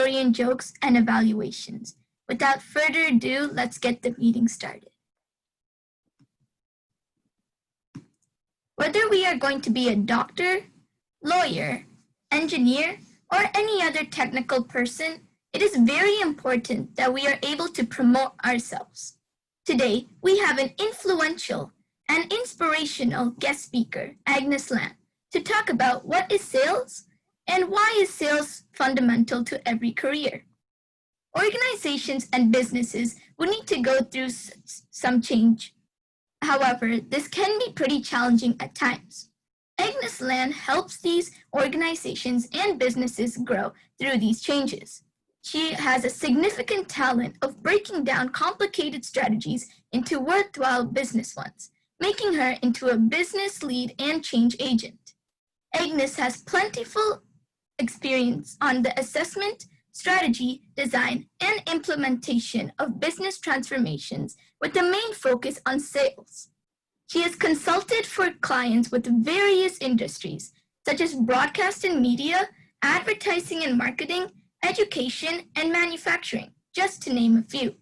valedictorian jokes and evaluations. Without further ado, let's get the meeting started. Whether we are going to be a doctor, lawyer, engineer, or any other technical person, it is very important that we are able to promote ourselves. Today, we have an influential and inspirational guest speaker, Agnes to talk about what is sales and why is sales fundamental to every career. Organizations and businesses will need to go through some change. However, this can be pretty challenging at times. Agnes helps these organizations and businesses grow through these changes. She has a significant talent of breaking down complicated strategies into worthwhile business ones, making her into a business lead and change agent. Agnes has plentiful experience on the assessment, strategy, design, and implementation of business transformations with a main focus on sales. She has consulted for clients with various industries, such as broadcast and media, advertising and marketing, education, and manufacturing, just to name a few.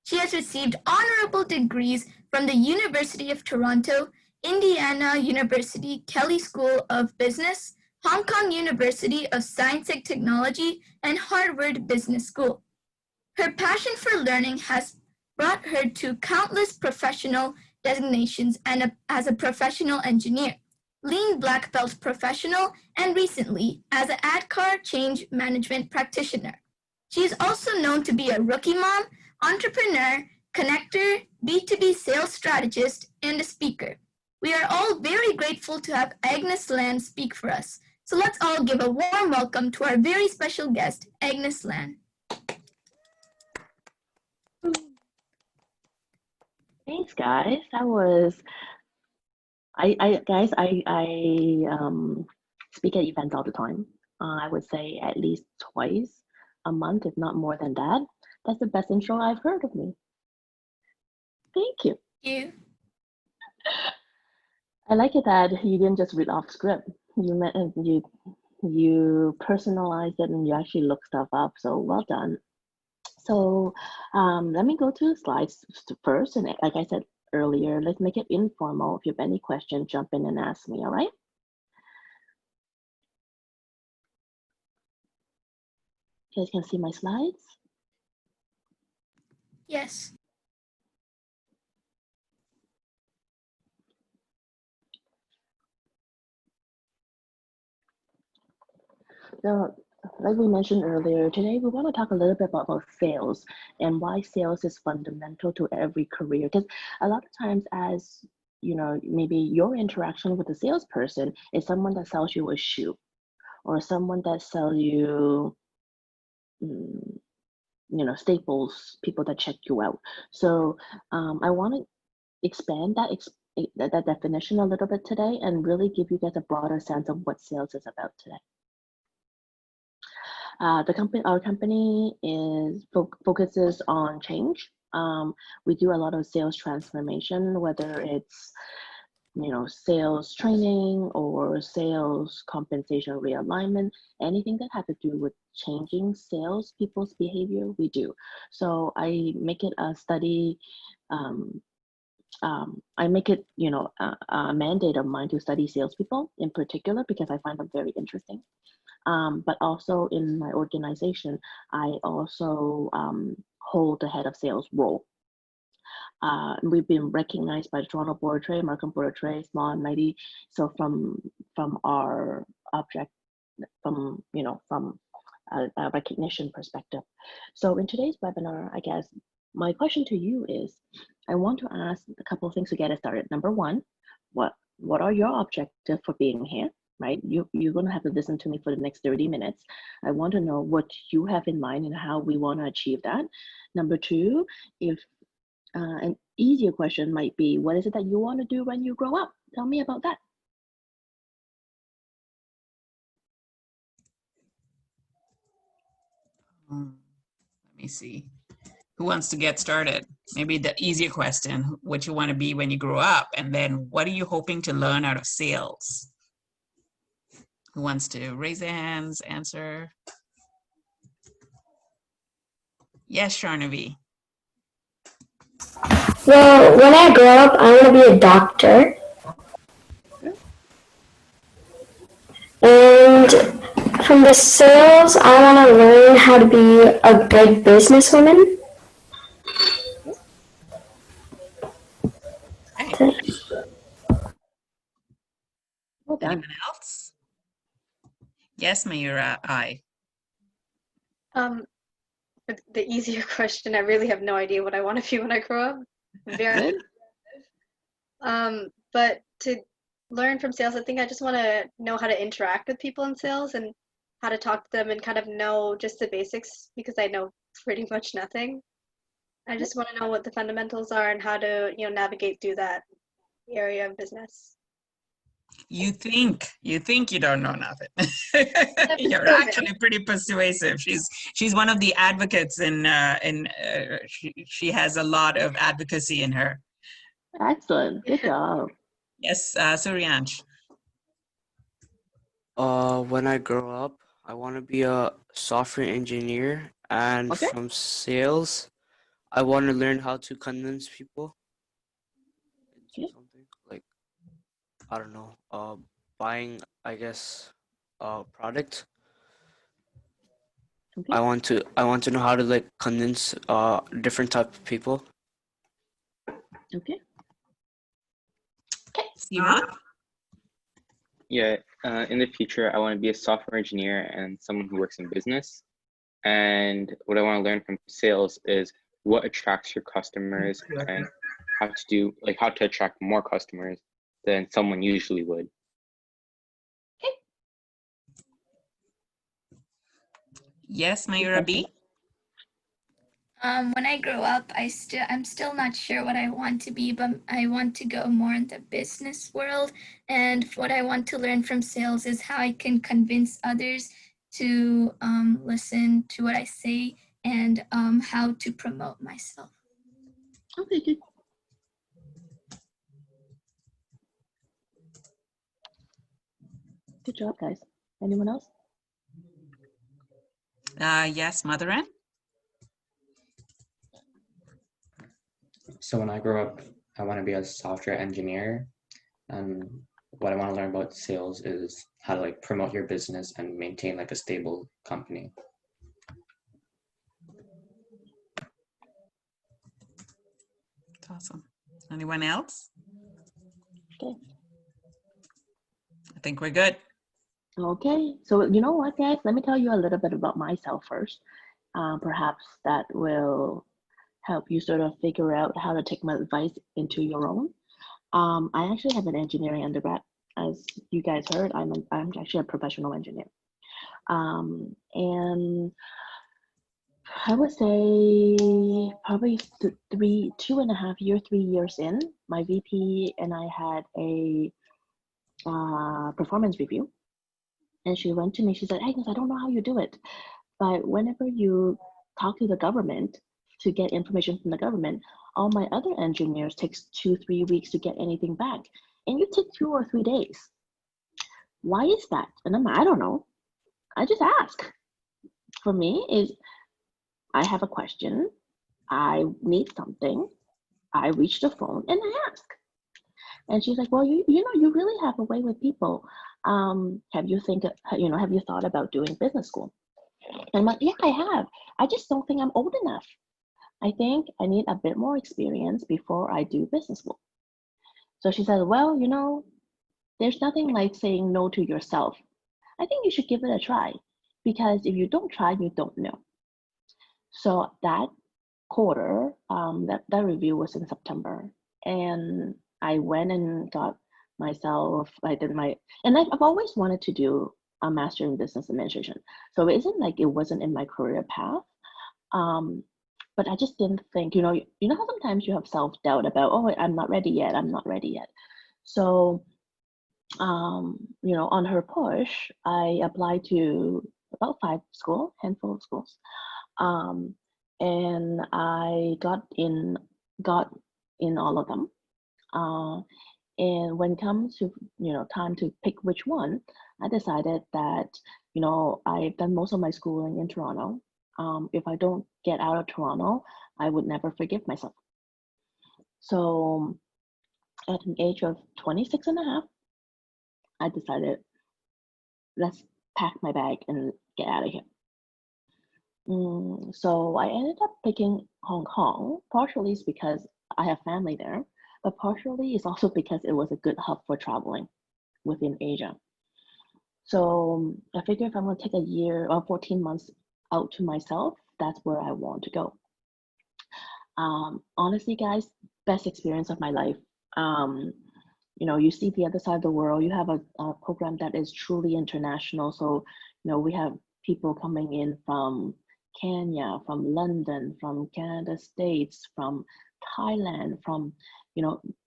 She has received honorable degrees from the University of Toronto, Indiana University Kelley School of Business, Hong Kong University of Science and Technology, and Harvard Business School. Her passion for learning has brought her to countless professional designations and as a professional engineer, lean black belt professional, and recently as an ADCAR change management practitioner. She is also known to be a rookie mom, entrepreneur, connector, B2B sales strategist, and a speaker. We are all very grateful to have Agnes speak for us. So let's all give a warm welcome to our very special guest, Agnes Thanks, guys. That was, I speak at events all the time. I would say at least twice a month, if not more than that. That's the best intro I've heard of me. Thank you. Thank you. I like it that you didn't just read off script. You personalized it and you actually looked stuff up. So well done. So let me go to the slides first. And like I said earlier, let's make it informal. If you have any questions, jump in and ask me, all right? You guys can see my slides? Yes. So, like we mentioned earlier, today we want to talk a little bit about sales and why sales is fundamental to every career. Because a lot of times, as you know, maybe your interaction with a salesperson is someone that sells you a shoe, or someone that sells you, staples, people that check you out. So I want to expand that definition a little bit today and really give you guys a broader sense of what sales is about today. Our company focuses on change. We do a lot of sales transformation, whether it's sales training or sales compensation realignment, anything that has to do with changing sales people's behavior, we do. So I make it a study. I make it a mandate of mine to study salespeople in particular because I find them very interesting. But also in my organization, I also hold the head of sales role. We've been recognized by the Toronto Board of Trade, Markham Board of Trade, Small and Mighty. So from our object, from a recognition perspective. So in today's webinar, I guess my question to you is, I want to ask a couple of things to get us started. Number one, what are your objectives for being here? Right, you're going to have to listen to me for the next 30 minutes. I want to know what you have in mind and how we want to achieve that. Number two, if an easier question might be, what is it that you want to do when you grow up? Tell me about that. Let me see. Who wants to get started? Maybe the easier question, what you want to be when you grow up, and then what are you hoping to learn out of sales? Who wants to raise their hands, answer? Yes, Sharnavi. Well, when I grow up, I want to be a doctor. And from the sales, I want to learn how to be a good businesswoman. Okay. Well done. Anyone else? Yes, Mayura, I. The easier question, I really have no idea what I want to be when I grow up. Very but to learn from sales, I think I just want to know how to interact with people in sales and how to talk to them and kind of know just the basics because I know pretty much nothing. I just want to know what the fundamentals are and how to, navigate through that area of business. You think you don't know nothing. You're actually pretty persuasive. She's one of the advocates she has a lot of advocacy in her. Excellent. Good job. Yes, Suryansh. When I grow up, I want to be a software engineer, and Okay. from sales, I want to learn how to convince people into Okay. something like, I don't know, buying, I guess, a product. Okay. I want to know how to like convince different type of people. Okay. Simon? Yeah, in the future, I want to be a software engineer and someone who works in business. And what I want to learn from sales is what attracts your customers and how to attract more customers than someone usually would. Yes, Mayura B. When I grow up, I'm still not sure what I want to be, but I want to go more in the business world. And what I want to learn from sales is how I can convince others to listen to what I say and how to promote myself. Okay, good. Good job, guys. Anyone else? Yes, Madhuran. So when I grow up, I want to be a software engineer. And what I want to learn about sales is how to like promote your business and maintain like a stable company. Awesome. Anyone else? Okay. I think we're good. Okay. So you know what, guys? Let me tell you a little bit about myself first. Perhaps that will help you sort of figure out how to take my advice into your own. I actually have an engineering undergrad. As you guys heard, I'm actually a professional engineer. And I would say probably 3 years in, my VP and I had a performance review. And she went to me, she said, Agnes, I don't know how you do it, but whenever you talk to the government to get information from the government, all my other engineers takes 2-3 weeks to get anything back. And you take 2 or 3 days. Why is that? And I don't know. I just ask. For me is, I have a question, I need something, I reach the phone and I ask. And she's like, well, you really have a way with people. Have you thought about doing business school? And I'm like, yeah, I have. I just don't think I'm old enough. I think I need a bit more experience before I do business school. So she said, well, there's nothing like saying no to yourself. I think you should give it a try, because if you don't try, you don't know. So that quarter, that review was in September, and I went and got myself, and I've always wanted to do a master in business administration. So it isn't like it wasn't in my career path. But I just didn't think, you know how sometimes you have self-doubt about, oh, I'm not ready yet. So, on her push, I applied to about 5 handful of schools. And I got in all of them. And when it comes to, time to pick which one, I decided that, I've done most of my schooling in Toronto. if I don't get out of Toronto, I would never forgive myself. So at an age of 26 and a half, I decided, let's pack my bag and get out of here. So I ended up picking Hong Kong. Partially it's because I have family there, but partially it's also because it was a good hub for traveling within Asia. So I figured if I'm going to take a year or 14 months out to myself, that's where I want to go. Honestly, guys, best experience of my life. You see the other side of the world. You have a program that is truly international. So, we have people coming in from Kenya, from London, from Canada, States, from Thailand, from,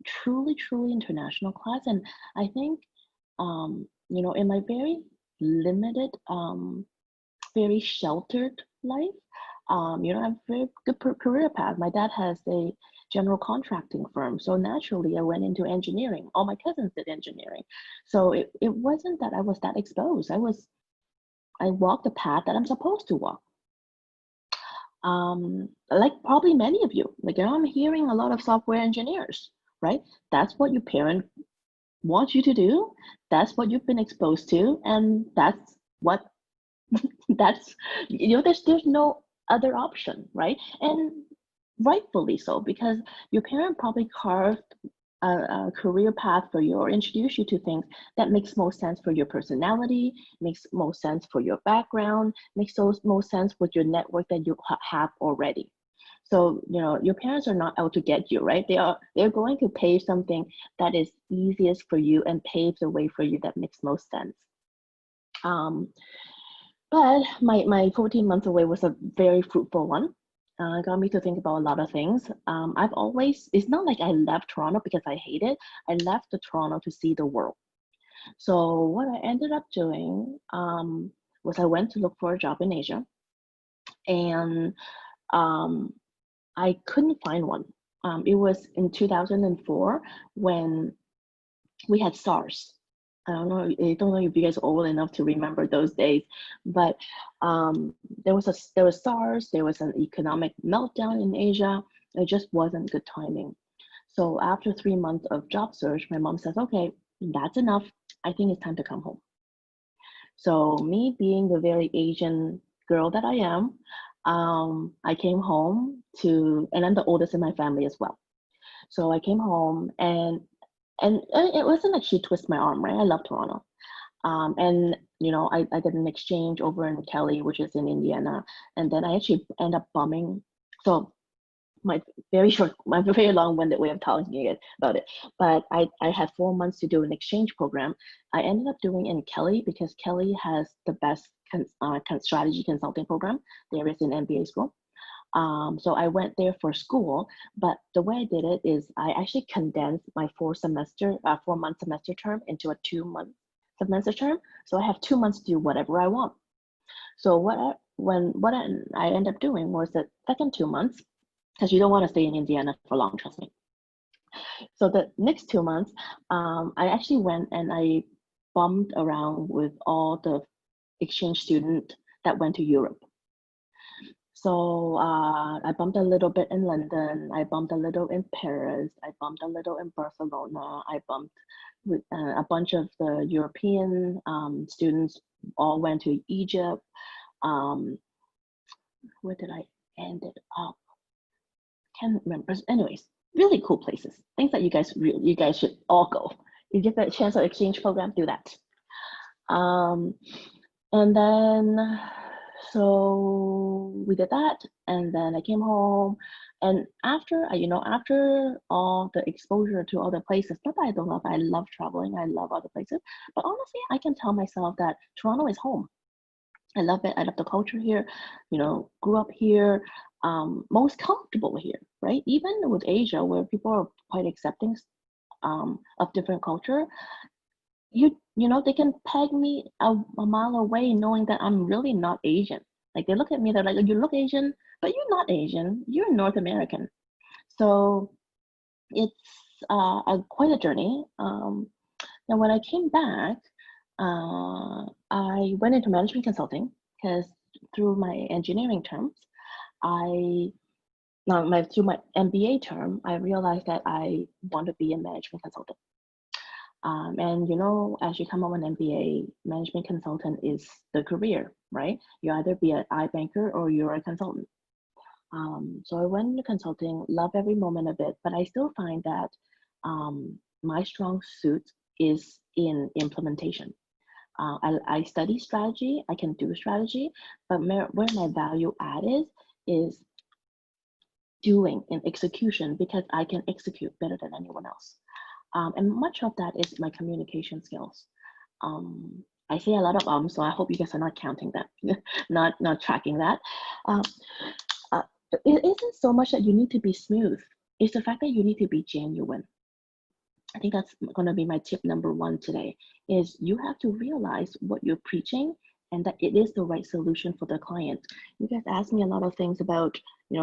truly, truly international class. And I think, in my very limited, very sheltered life, I have a very good career path. My dad has a general contracting firm. So naturally, I went into engineering. All my cousins did engineering. So it wasn't that I was that exposed. I walked the path that I'm supposed to walk. Like probably many of you, I'm hearing a lot of software engineers, right? That's what your parent wants you to do. That's what you've been exposed to. And that's what, there's no other option, right? And rightfully so, because your parent probably carved a career path for you or introduced you to things that makes most sense for your personality, makes most sense for your background, makes most sense with your network that you have already. So, your parents are not out to get you, right? They're going to pave something that is easiest for you and pave the way for you that makes most sense. But my 14 months away was a very fruitful one. Got me to think about a lot of things. It's not like I left Toronto because I hate it. I left Toronto to see the world. So what I ended up doing was I went to look for a job in Asia, and I couldn't find one. It was in 2004 when we had SARS. I don't know if you guys are old enough to remember those days, but there was SARS, there was an economic meltdown in Asia. It just wasn't good timing. So after 3 months of job search, my mom says, okay, that's enough. I think it's time to come home. So me being the very Asian girl that I am, I came home and I'm the oldest in my family as well. So I came home and it wasn't like she twisted my arm, right? I love Toronto. And I did an exchange over in Kelly, which is in Indiana. And then I actually end up bumming. So my very long-winded way of talking about it. But I had 4 months to do an exchange program. I ended up doing in Kelly because Kelly has the best strategy consulting program there is in MBA school. So I went there for school, but the way I did it is I actually condensed my 4-month semester term into a 2-month semester term. So I have 2 months to do whatever I want. So what I ended up doing was the second 2 months, because you don't want to stay in Indiana for long, trust me. So the next 2 months, I actually went and I bumped around with all the exchange students that went to Europe. So I bumped a little bit in London, I bumped a little in Paris, I bumped a little in Barcelona, I bumped with a bunch of the European students all went to Egypt. Where did I end it up? Can't remember. Anyways, really cool places, things that you guys should all go. You get that chance of exchange program, do that. And then so we did that, and then I came home, and after all the exposure to other places, not that I don't love, I love traveling, I love other places, but honestly, I can tell myself that Toronto is home. I love it. I love the culture here. Grew up here, most comfortable here, right? Even with Asia, where people are quite accepting of different culture, they can peg me a mile away knowing that I'm really not Asian. Like they look at me, they're like, you look Asian, but you're not Asian, you're North American. So it's quite a journey. Now when I came back, I went into management consulting because through my engineering terms, through my MBA term, I realized that I want to be a management consultant. And as you come out with an MBA, management consultant is the career, right? You either be an iBanker or you're a consultant. So I went into consulting, love every moment of it, but I still find that my strong suit is in implementation. I study strategy, I can do strategy, but where my value add is doing and execution, because I can execute better than anyone else. And much of that is my communication skills. I say a lot of so I hope you guys are not counting that, not tracking that. It isn't so much that you need to be smooth. It's the fact that you need to be genuine. I think that's going to be my tip number one today, is you have to realize what you're preaching and that it is the right solution for the client. You guys ask me a lot of things about,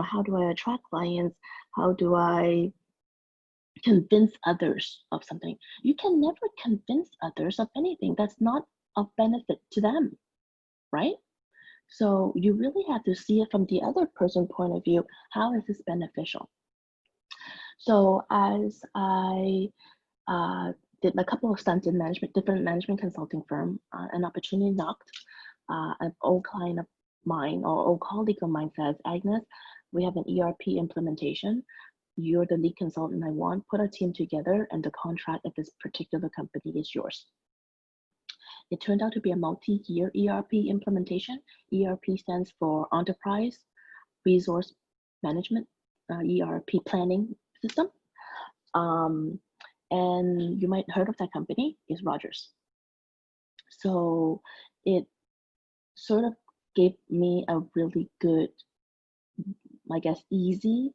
how do I attract clients? How do I convince others of something? You can never convince others of anything that's not of benefit to them, right? So you really have to see it from the other person's point of view. How is this beneficial? So as I did a couple of stunts in different management consulting firm, an opportunity knocked. An old client of mine or old colleague of mine says, Agnes, we have an ERP implementation. You're the lead consultant I want. Put a team together and the contract of this particular company is yours. It turned out to be a multi-year ERP implementation. ERP stands for Enterprise Resource Management, ERP planning system. And you might have heard of that company, is Rogers. So it sort of gave me a really good, I guess, easy,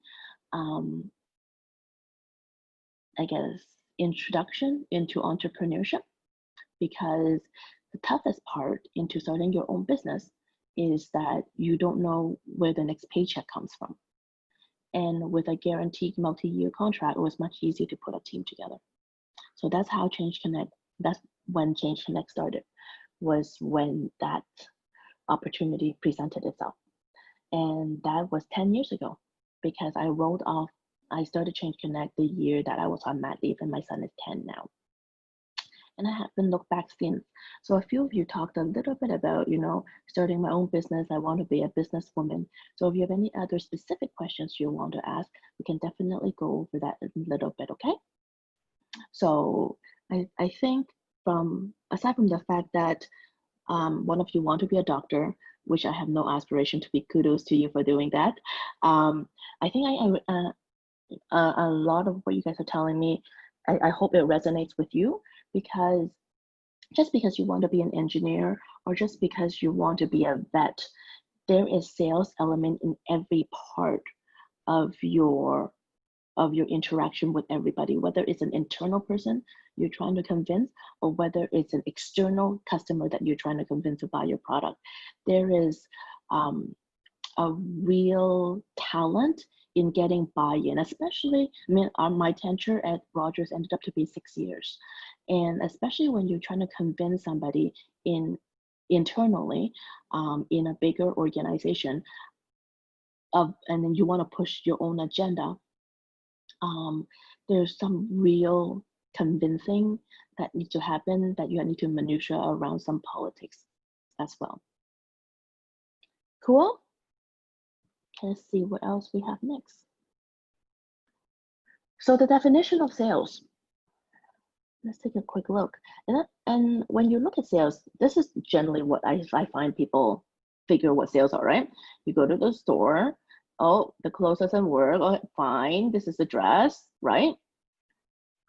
introduction into entrepreneurship, because the toughest part into starting your own business is that you don't know where the next paycheck comes from. And with a guaranteed multi-year contract, it was much easier to put a team together. So that's how that's when Change Connect started, was when that opportunity presented itself. And that was 10 years ago, because I started Change Connect the year that I was on mat leave, and my son is 10 now. And I haven't looked back since. So a few of you talked a little bit about, starting my own business. I want to be a businesswoman. So if you have any other specific questions you want to ask, we can definitely go over that a little bit, okay? So I think aside from the fact that one of you want to be a doctor, which I have no aspiration to be, kudos to you for doing that. I think a lot of what you guys are telling me, I hope it resonates with you, because just because you want to be an engineer or just because you want to be a vet, there is sales element in every part of your interaction with everybody, whether it's an internal person you're trying to convince or whether it's an external customer that you're trying to convince to buy your product. There is a real talent in getting buy-in, especially, my tenure at Rogers ended up to be 6 years. And especially when you're trying to convince somebody internally in a bigger organization, and then you want to push your own agenda, there's some real convincing that needs to happen, that you need to maneuver around some politics as well. Cool? Let's see what else we have next. So the definition of sales. Let's take a quick look. And when you look at sales, this is generally what I find people figure what sales are, right? You go to the store, oh, the clothes doesn't work, oh, fine, this is the dress, right?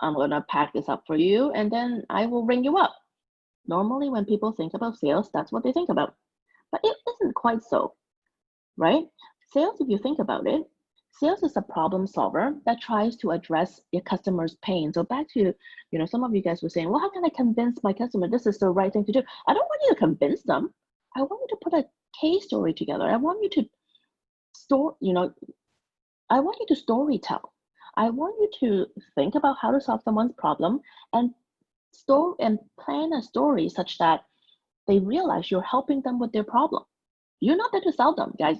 I'm gonna pack this up for you and then I will ring you up. Normally when people think about sales, that's what they think about. But it isn't quite so, right? Sales, if you think about it, sales is a problem solver that tries to address your customer's pain. So back to, some of you guys were saying, well, how can I convince my customer this is the right thing to do? I don't want you to convince them. I want you to put a case story together. I want you to I want you to story tell. I want you to think about how to solve someone's problem and plan a story such that they realize you're helping them with their problem. You're not there to sell them, guys.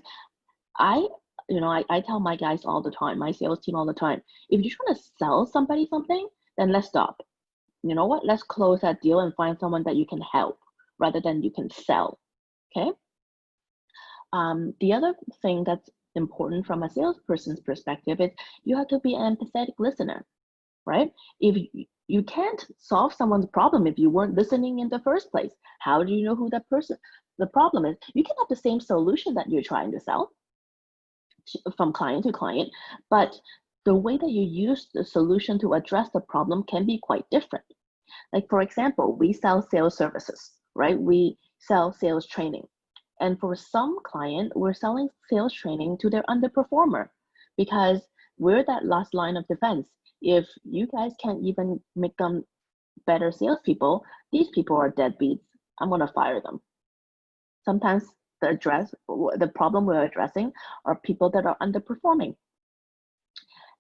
I tell my guys all the time, my sales team all the time, if you're trying to sell somebody something, then let's stop. You know what? Let's close that deal and find someone that you can help rather than you can sell. Okay. The other thing that's important from a salesperson's perspective is you have to be an empathetic listener, right? If you can't solve someone's problem if you weren't listening in the first place, how do you know who that person, the problem is? You can have the same solution that you're trying to sell from client to client, but the way that you use the solution to address the problem can be quite different. Like, for example, we sell sales services, right? We sell sales training. And for some client, we're selling sales training to their underperformer because we're that last line of defense. If you guys can't even make them better salespeople, these people are deadbeats. I'm gonna fire them. Sometimes the problem we're addressing are people that are underperforming.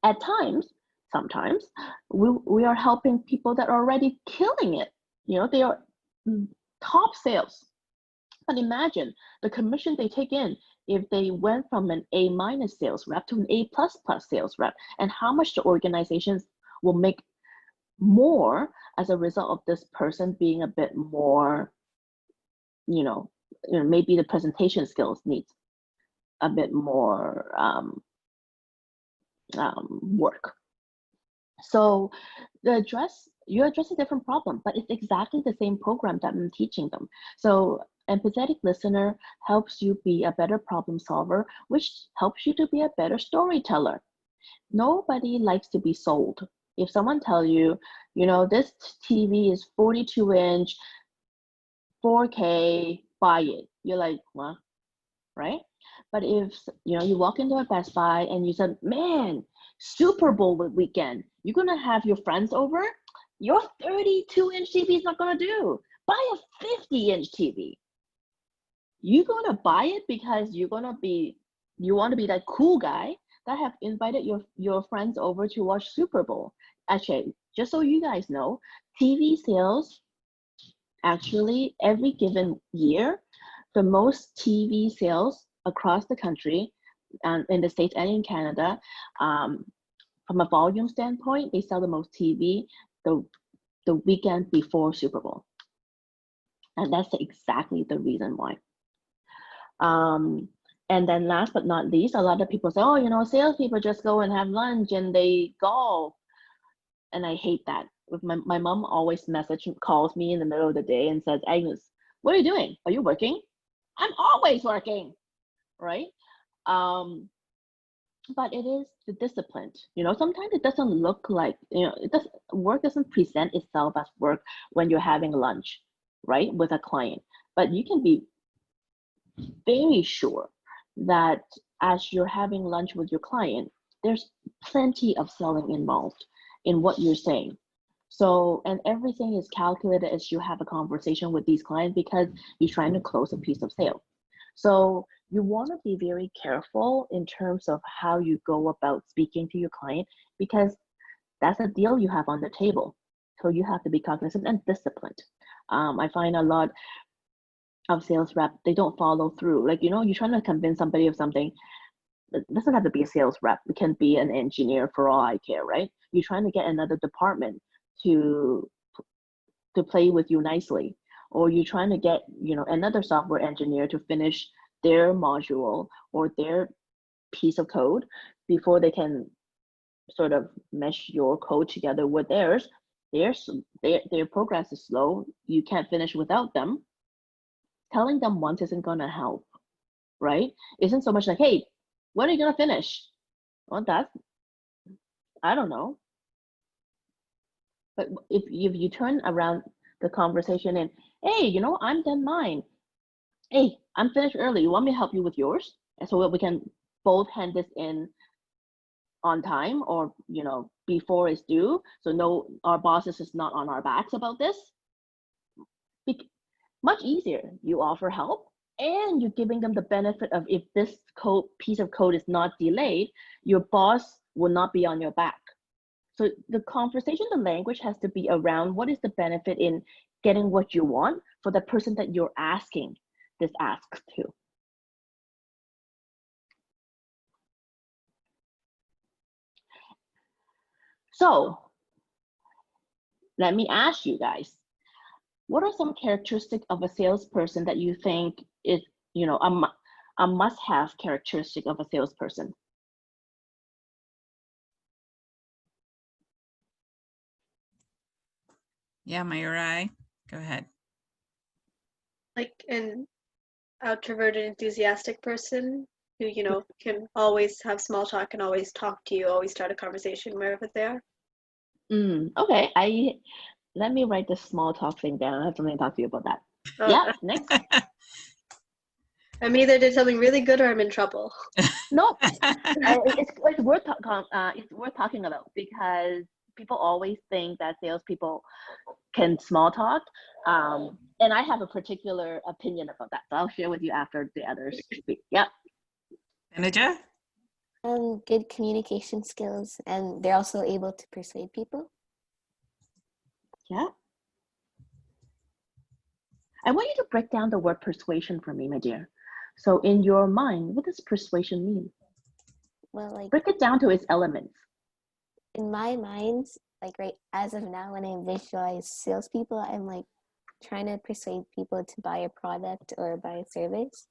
At times, sometimes, we are helping people that are already killing it. You know, they are top sales. But imagine the commission they take in if they went from an A- sales rep to an A++ sales rep, and how much the organizations will make more as a result of this person being a bit more, maybe the presentation skills needs a bit more work. So you address a different problem, but it's exactly the same program that I'm teaching them. So empathetic listener helps you be a better problem solver, which helps you to be a better storyteller. Nobody likes to be sold. If someone tell you, this TV is 42-inch, 4K, buy it. You're like, what? Right? But if you walk into a Best Buy and you said, man, Super Bowl weekend, you're gonna have your friends over, your 32-inch TV is not gonna do. Buy a 50-inch TV. You're gonna buy it because you want to be that cool guy that have invited your friends over to watch Super Bowl. Actually, just so you guys know, TV sales, actually, every given year, the most TV sales across the country, in the States and in Canada, from a volume standpoint, they sell the most TV the weekend before Super Bowl. And that's exactly the reason why. And then last but not least, a lot of people say, oh, salespeople just go and have lunch and they golf. And I hate that. My mom always calls me in the middle of the day and says, Agnes, what are you doing? Are you working? I'm always working, right? But it is the discipline. Sometimes it doesn't look like, work doesn't present itself as work when you're having lunch, right, with a client. But you can be very sure that as you're having lunch with your client, there's plenty of selling involved in what you're saying. So, and everything is calculated as you have a conversation with these clients because you're trying to close a piece of sale. So you want to be very careful in terms of how you go about speaking to your client because that's a deal you have on the table. So you have to be cognizant and disciplined. I find a lot of sales rep, they don't follow through. Like, you're trying to convince somebody of something. It doesn't have to be a sales rep. It can be an engineer for all I care, right? You're trying to get another department to play with you nicely, or you're trying to get another software engineer to finish their module or their piece of code before they can sort of mesh your code together with theirs. Their progress is slow. You can't finish without them. Telling them once isn't gonna help, right? Isn't so much like, hey, when are you gonna finish? Well, I don't know. But if you turn around the conversation and, hey, I'm done mine. Hey, I'm finished early. You want me to help you with yours? And so we can both hand this in on time or, before it's due. So no, our bosses is not on our backs about this. Much easier. You offer help and you're giving them the benefit of if this piece of code is not delayed, your boss will not be on your back. So the conversation, the language has to be around what is the benefit in getting what you want for the person that you're asking this ask to. So let me ask you guys, what are some characteristics of a salesperson that you think is, a must-have characteristic of a salesperson? Yeah, Mayurai, go ahead. Like an outroverted, enthusiastic person who, can always have small talk and always talk to you, always start a conversation wherever they are. Okay, let me write this small talk thing down. I have something to talk to you about that. Oh, Yeah, next. I'm either did something really good or I'm in trouble. No, it's worth talking about because people always think that salespeople can small talk, and I have a particular opinion about that. So I'll share with you after the others speak. Yeah. Manager? Good communication skills, and they're also able to persuade people. Yeah. I want you to break down the word persuasion for me, my dear. So in your mind, what does persuasion mean? Well, like Break it down to its elements. in my mind, like right as of now, when I visualize salespeople, I'm like trying to persuade people to buy a product or buy a service.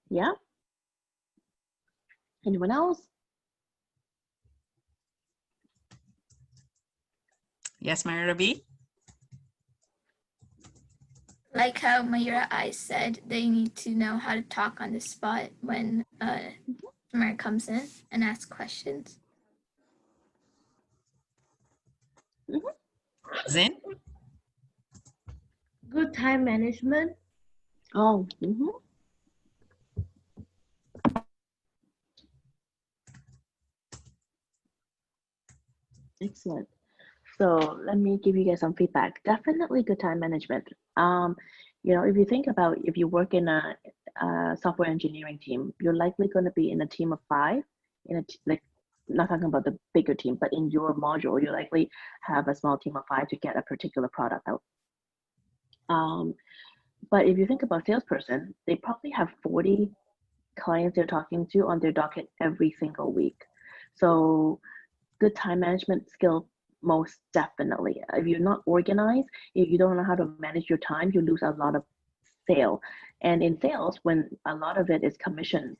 Yeah. Anyone else? Yes, Mayura B? Like how Mayura I said, they need to know how to talk on the spot when a customer comes in and asks questions. Zin? Good time management. Oh, Excellent. So let me give you guys some feedback. Definitely good time management. If you think about if you work in a software engineering team, you're likely going to be in a team of 5. Like, not talking about the bigger team, but in your module, you likely have a small team of 5 to get a particular product out. But if you think about salesperson, they probably have 40 clients they're talking to on their docket every single week. So good time management skill, most definitely. If you're not organized, if you don't know how to manage your time, you lose a lot of sale. And in sales, when a lot of it is commission,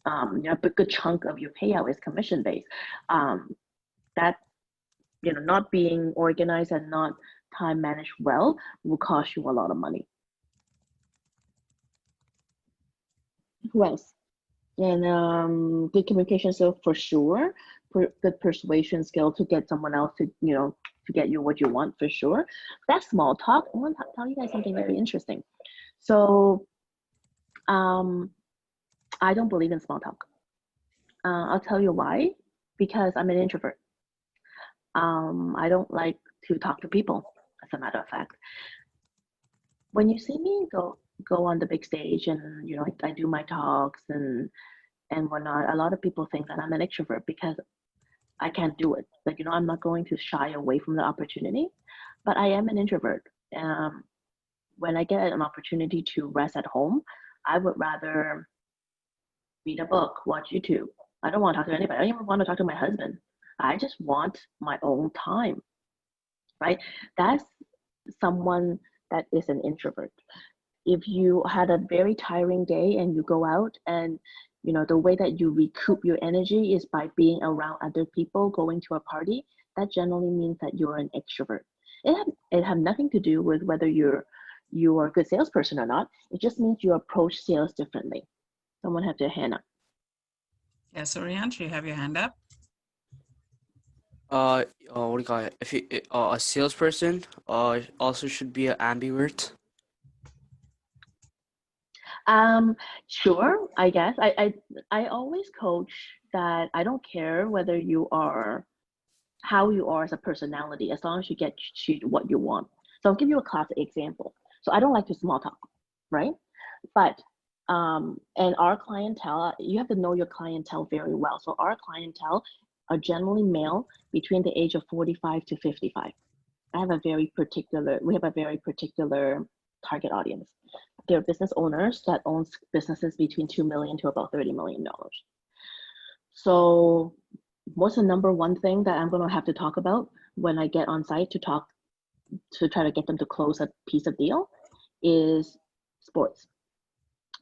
a good chunk of your payout is commission based, that not being organized and not time managed well will cost you a lot of money. Who else? And good communication skill for sure. Good persuasion skill to get someone else to to get you what you want for sure. That's small talk. I want to tell you guys something very interesting. So I don't believe in small talk. I'll tell you why. Because I'm an introvert. I don't like to talk to people, as a matter of fact. When you see me go on the big stage and I do my talks and whatnot, a lot of people think that I'm an extrovert because I can't do it. Like, I'm not going to shy away from the opportunity, but I am an introvert. When I get an opportunity to rest at home, I would rather read a book, watch YouTube. I don't want to talk to anybody. I don't even want to talk to my husband. I just want my own time, right? That's someone that is an introvert. If you had a very tiring day and you go out and the way that you recoup your energy is by being around other people, going to a party, that generally means that you're an extrovert. It have nothing to do with whether you are a good salesperson or not. It just means you approach sales differently. Someone have their hand up. Yes, Orianth, you have your hand up. What do you call it? If you a salesperson, also should be an ambivert. Sure, I guess. I always coach that I don't care whether you are how you are as a personality, as long as you get to what you want. So I'll give you a classic example. So I don't like to small talk, right? But and our clientele, you have to know your clientele very well. So our clientele are generally male between the age of 45 to 55. We have a very particular target audience. They're business owners that owns businesses between $2 million to about $30 million. So what's the number one thing that I'm going to have to talk about when I get on site to try to get them to close a piece of deal is sports,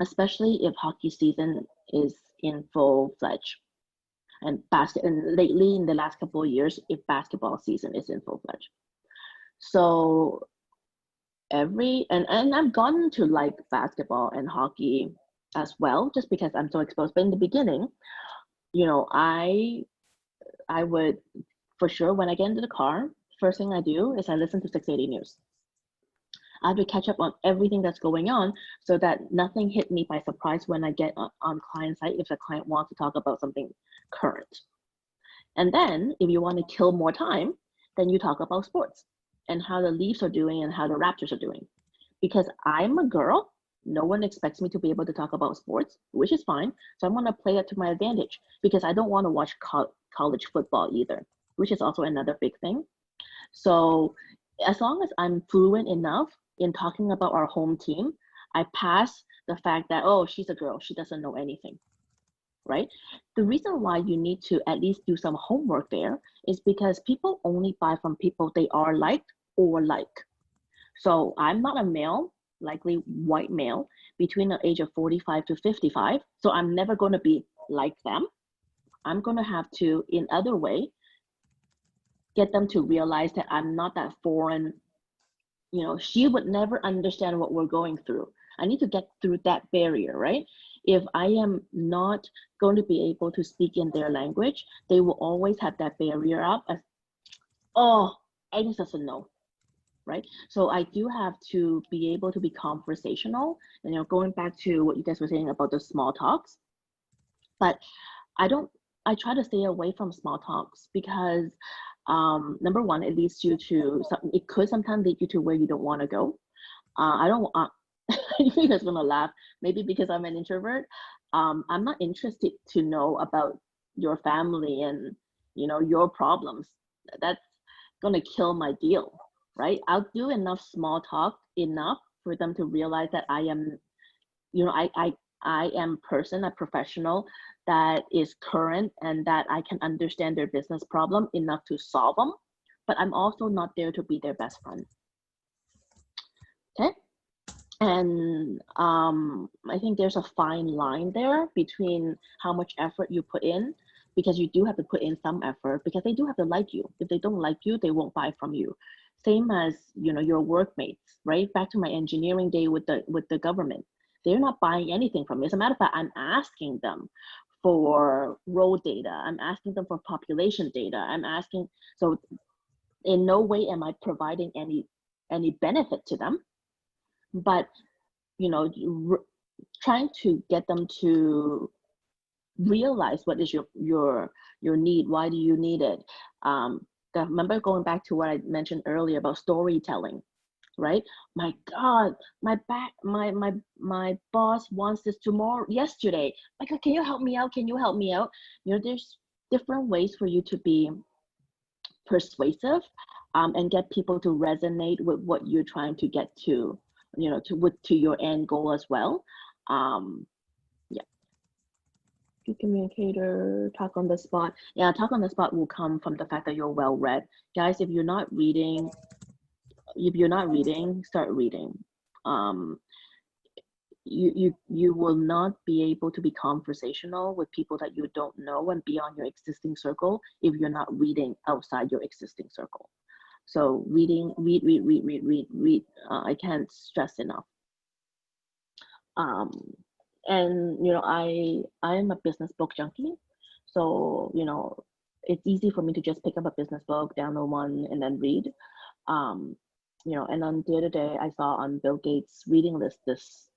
especially if hockey season is in full fledged, and lately in the last couple of years, if basketball season is in full fledged. So and I've gotten to like basketball and hockey as well, just because I'm so exposed. But in the beginning, I would, for sure, when I get into the car, first thing I do is I listen to 680 News. I have to catch up on everything that's going on so that nothing hit me by surprise when I get on client site if the client wants to talk about something current. And then if you want to kill more time, then you talk about sports and how the Leafs are doing and how the Raptors are doing. Because I'm a girl, no one expects me to be able to talk about sports, which is fine. So I'm going to play it to my advantage because I don't want to watch college football either, which is also another big thing. So as long as I'm fluent enough in talking about our home team, I pass the fact that, oh, she's a girl, she doesn't know anything, right? The reason why you need to at least do some homework there is because people only buy from people they are liked or like. So I'm not a male, likely white male, between the age of 45 to 55. So I'm never going to be like them. I'm going to have to, in other way, get them to realize that I'm not that foreign. She would never understand what we're going through. I need to get through that barrier, right? If I am not going to be able to speak in their language, they will always have that barrier up as, oh, Agnes doesn't know, right? So I do have to be able to be conversational, going back to what you guys were saying about the small talks. But I try to stay away from small talks because number one, it leads you to it could sometimes lead you to where you don't want to go. I don't you guys gonna laugh, maybe because I'm an introvert. I'm not interested to know about your family and your problems. That's gonna kill my deal, right? I'll do enough small talk enough for them to realize that I am, I am a professional that is current and that I can understand their business problem enough to solve them, but I'm also not there to be their best friend. Okay. And I think there's a fine line there between how much effort you put in, because you do have to put in some effort because they do have to like you. If they don't like you, they won't buy from you. Same as, your workmates, right? Back to my engineering day with the government. They're not buying anything from me. As a matter of fact, I'm asking them for road data. I'm asking them for population data. So in no way am I providing any benefit to them, but trying to get them to realize what is your need. Why do you need it? Remember going back to what I mentioned earlier about storytelling, right? My God, my boss wants this yesterday. My God, can you help me out? Can you help me out? There's different ways for you to be persuasive and get people to resonate with what you're trying to get to, to your end goal as well. Good communicator, talk on the spot. Yeah, talk on the spot will come from the fact that you're well read. Guys, if you're not reading, start reading. You will not be able to be conversational with people that you don't know and beyond your existing circle if you're not reading outside your existing circle. So read. I can't stress enough. And I am a business book junkie, so it's easy for me to just pick up a business book, download one, and then read. And on the other day, I saw on Bill Gates' reading list this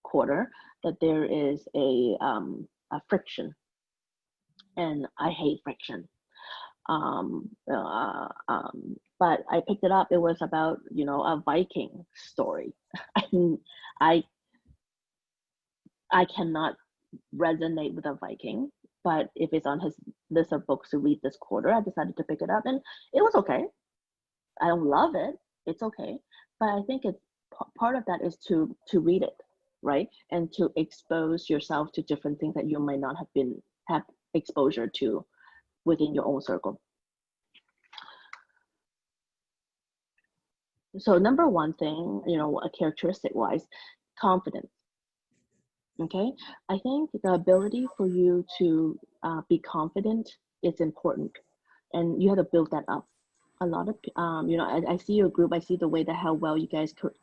quarter that there is a friction, and I hate friction. But I picked it up. It was about a Viking story. I cannot resonate with a Viking, but if it's on his list of books to read this quarter, I decided to pick it up, and it was okay. I don't love it. It's okay, but I think it's part of that is to read it, right, and to expose yourself to different things that you might not have exposure to within your own circle. So number one thing, a characteristic wise, confidence. Okay, I think the ability for you to be confident is important, and you have to build that up. A lot of I see your group. I see the way that how well you guys could,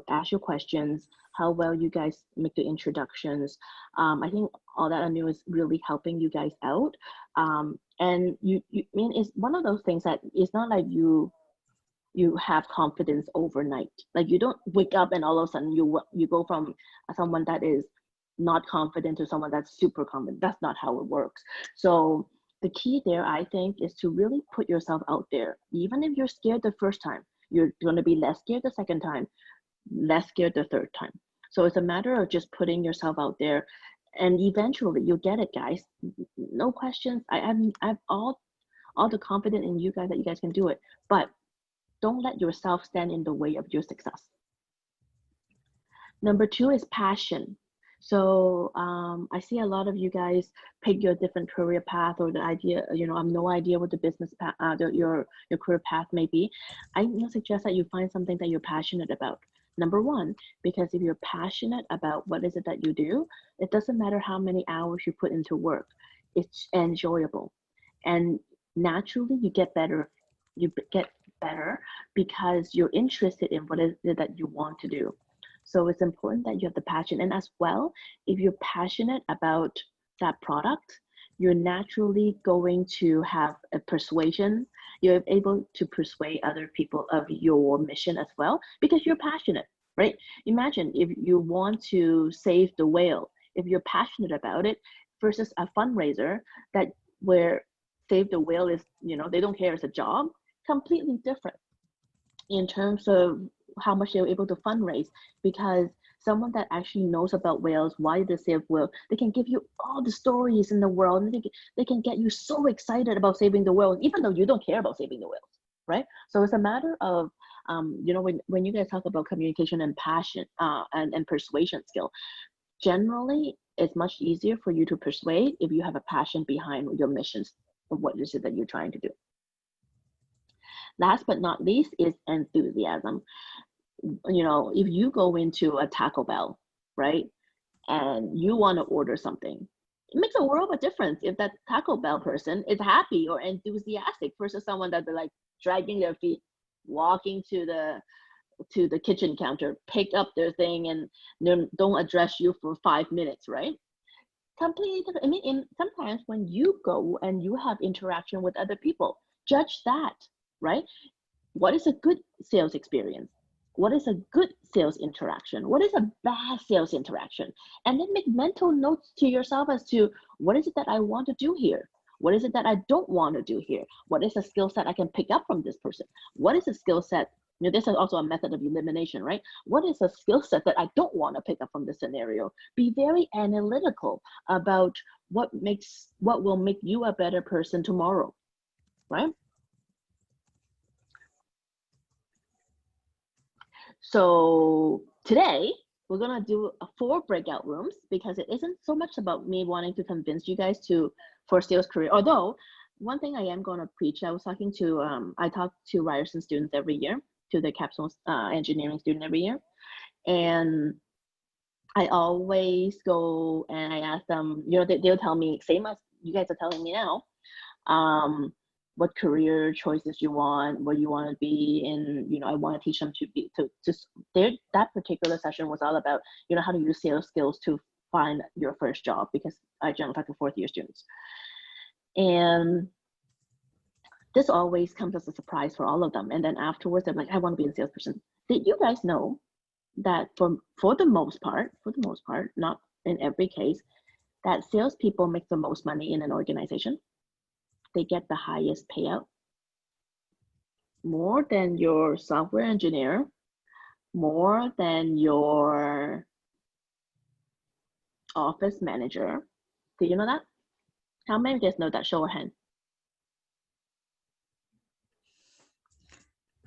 ask your questions, how well you guys make the introductions. I think all that I knew is really helping you guys out. And you mean it's one of those things that it's not like you have confidence overnight. Like you don't wake up and all of a sudden you go from someone that is not confident to someone that's super confident. That's not how it works. So the key there, I think, is to really put yourself out there. Even if you're scared the first time, you're going to be less scared the second time, less scared the third time. So it's a matter of just putting yourself out there, and eventually you'll get it, guys. No questions. I have all the confidence in you guys that you guys can do it, but don't let yourself stand in the way of your success. Number two is passion. So I see a lot of you guys pick your different career path, or the idea, I have no idea what the business path, your career path may be. I would suggest that you find something that you're passionate about. Number one, because if you're passionate about what is it that you do, it doesn't matter how many hours you put into work. It's enjoyable. And naturally you get better. You get better because you're interested in what is it that you want to do. So it's important that you have the passion. And as well, if you're passionate about that product, you're naturally going to have a persuasion. You're able to persuade other people of your mission as well, because you're passionate, right? Imagine if you want to save the whale, if you're passionate about it, versus a fundraiser that where save the whale is, they don't care, it's a job, completely different in terms of how much they're able to fundraise, because someone that actually knows about whales, why they save whales, they can give you all the stories in the world, and they can get you so excited about saving the whales, even though you don't care about saving the whales, right? So it's a matter of, when you guys talk about communication and passion and persuasion skill, generally it's much easier for you to persuade if you have a passion behind your missions of what is it that you're trying to do. Last but not least is enthusiasm. If you go into a Taco Bell, right, and you want to order something, it makes a world of difference if that Taco Bell person is happy or enthusiastic versus someone that they're like dragging their feet, walking to the kitchen counter, pick up their thing, and don't address you for 5 minutes, right? Completely different. I mean, sometimes when you go and you have interaction with other people, judge that, right? What is a good sales experience? What is a good sales interaction? What is a bad sales interaction? And then make mental notes to yourself as to what is it that I want to do here? What is it that I don't want to do here? What is a skill set I can pick up from this person? What is a skill set? This is also a method of elimination, right? What is a skill set that I don't want to pick up from this scenario? Be very analytical about what will make you a better person tomorrow, right? So today we're gonna do 4 breakout rooms, because it isn't so much about me wanting to convince you guys for sales career. Although one thing I am gonna preach, I talk to Ryerson students every year, to the capstone engineering student every year, and I always go and I ask them, they'll tell me, same as you guys are telling me now, what career choices you want, what you want to be in. I want to teach them that particular session was all about, how to use sales skills to find your first job, because I generally talk to 4th year students. And this always comes as a surprise for all of them. And then afterwards, they're like, I want to be a salesperson. Did you guys know that for the most part, not in every case, that salespeople make the most money in an organization? They get the highest payout, more than your software engineer, more than your office manager. Did you know that? How many of you guys know that? Show of hand.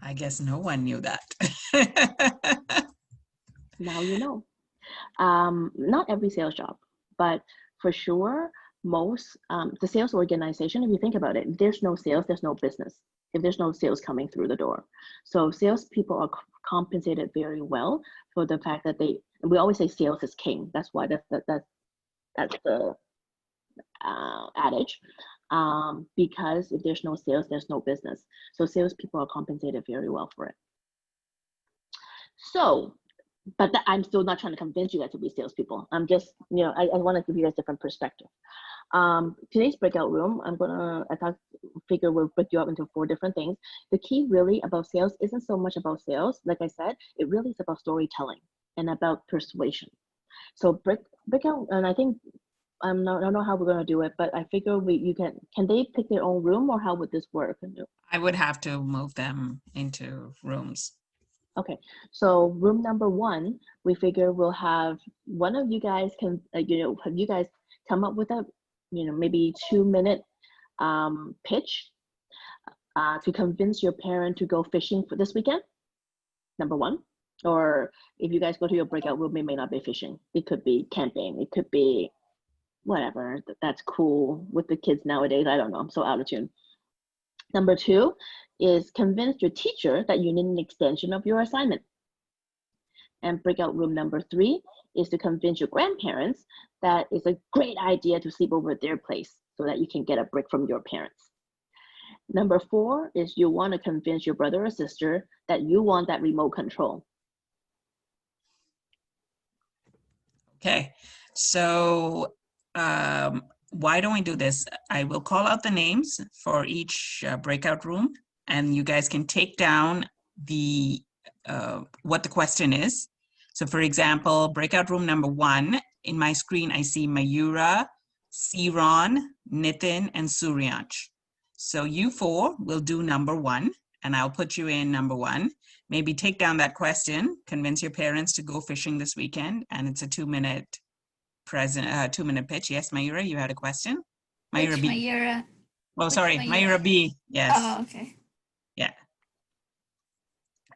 I guess no one knew that. Now you know. Not every sales job, but for sure, the sales organization, if you think about it, if there's no sales, there's no business. If there's no sales coming through the door. So salespeople are compensated very well for the fact that we always say sales is king. That's why that's the adage. Because if there's no sales, there's no business. So salespeople are compensated very well for it. So, but I'm still not trying to convince you guys to be salespeople. I'm just, I want to give you guys different perspective. Today's breakout room, figure we'll break you up into 4 different things. The key really about sales isn't so much about sales. Like I said, it really is about storytelling and about persuasion. So breakout, and I think, I don't know how we're going to do it, but I figure can they pick their own room, or how would this work? I would have to move them into rooms. Okay, so room number 1, we figure we'll have one of you guys have you guys come up with a, maybe 2-minute pitch to convince your parent to go fishing for this weekend, number 1. Or if you guys go to your breakout room, it may not be fishing. It could be camping. It could be whatever. That's cool with the kids nowadays. I don't know. I'm so out of tune. Number 2 is convince your teacher that you need an extension of your assignment. And breakout room number 3 is to convince your grandparents that it's a great idea to sleep over at their place so that you can get a break from your parents. Number 4 is you want to convince your brother or sister that you want that remote control. Okay, so why don't we do this? I will call out the names for each breakout room, and you guys can take down what the question is. So for example, breakout room number 1, in my screen, I see Mayura, Siron, Nitin, and Suryansh. So you 4 will do number 1, and I'll put you in number 1. Maybe take down that question, convince your parents to go fishing this weekend, and it's a 2-minute pitch. Yes, Mayura, you had a question? Mayura B. Mayura? Oh, sorry, Mayura B. Yes. Oh, okay. Yeah.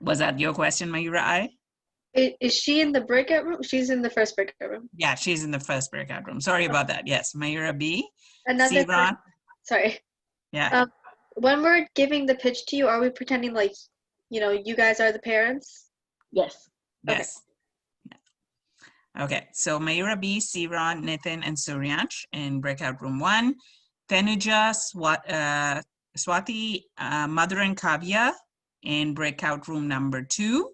Was that your question, Mayura I? Is she in the breakout room? She's in the first breakout room. Yeah, she's in the first breakout room. Sorry about that. Yes, Mayura B. Another Siron. Sorry. Yeah. When we're giving the pitch to you, are we pretending like, you guys are the parents? Yes. Yes. Okay, so Mayura B, Siron, Nitin, and Suryansh in breakout room 1. Tenuja, Swati, Mother, and Kavya in breakout room number 2.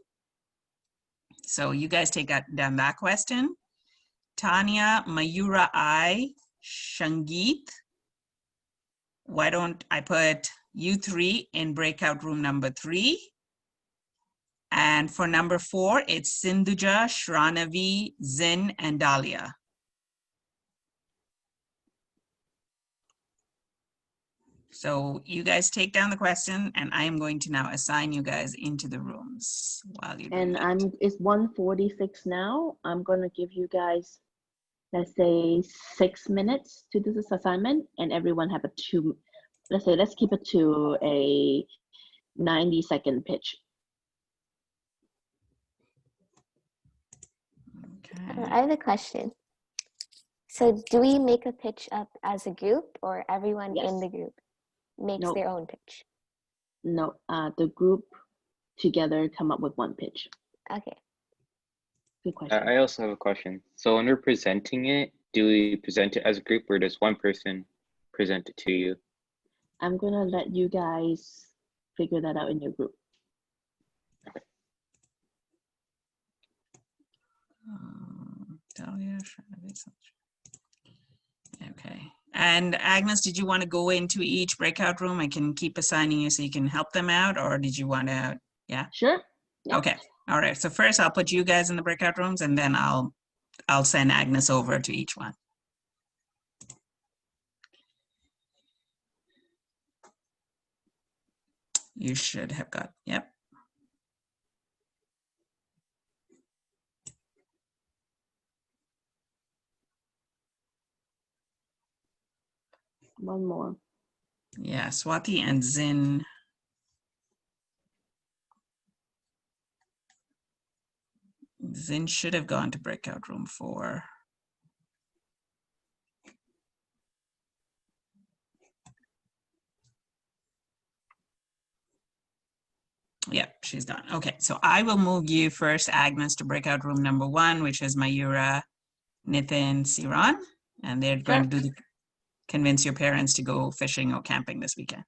So you guys take down that question. Tanya, Mayura I, Shangeet. Why don't I put you 3 in breakout room number 3? And for number 4, it's Sindhuja, Shranavi, Zin, and Dahlia. So you guys take down the question, and I am going to now assign you guys into the rooms while you do And that. it's 1:46 now. I'm going to give you guys, let's say, 6 minutes to do this assignment, and everyone have let's keep it to a 90-second pitch. Okay. I have a question. So do we make a pitch up as a group, or everyone Yes. in the group makes Nope. their own pitch? No, the group together come up with one pitch. Okay. Good question. I also have a question. So when we're presenting it, do we present it as a group, or does one person present it to you? I'm going to let you guys figure that out in your group. Dahlia, okay. And Agnes, did you want to go into each breakout room? I can keep assigning you so you can help them out, or did you want to, yeah? Sure. Yep. Okay. All right. So first I'll put you guys in the breakout rooms, and then I'll send Agnes over to each one. You should have got, yep. One more. Yeah, Swati and Zin. Zin should have gone to breakout room 4. she's gone. Okay, so I will move you first, Agnes, to breakout room number 1, which is Mayura, Nitin, Siran, and they're going to do the convince your parents to go fishing or camping this weekend.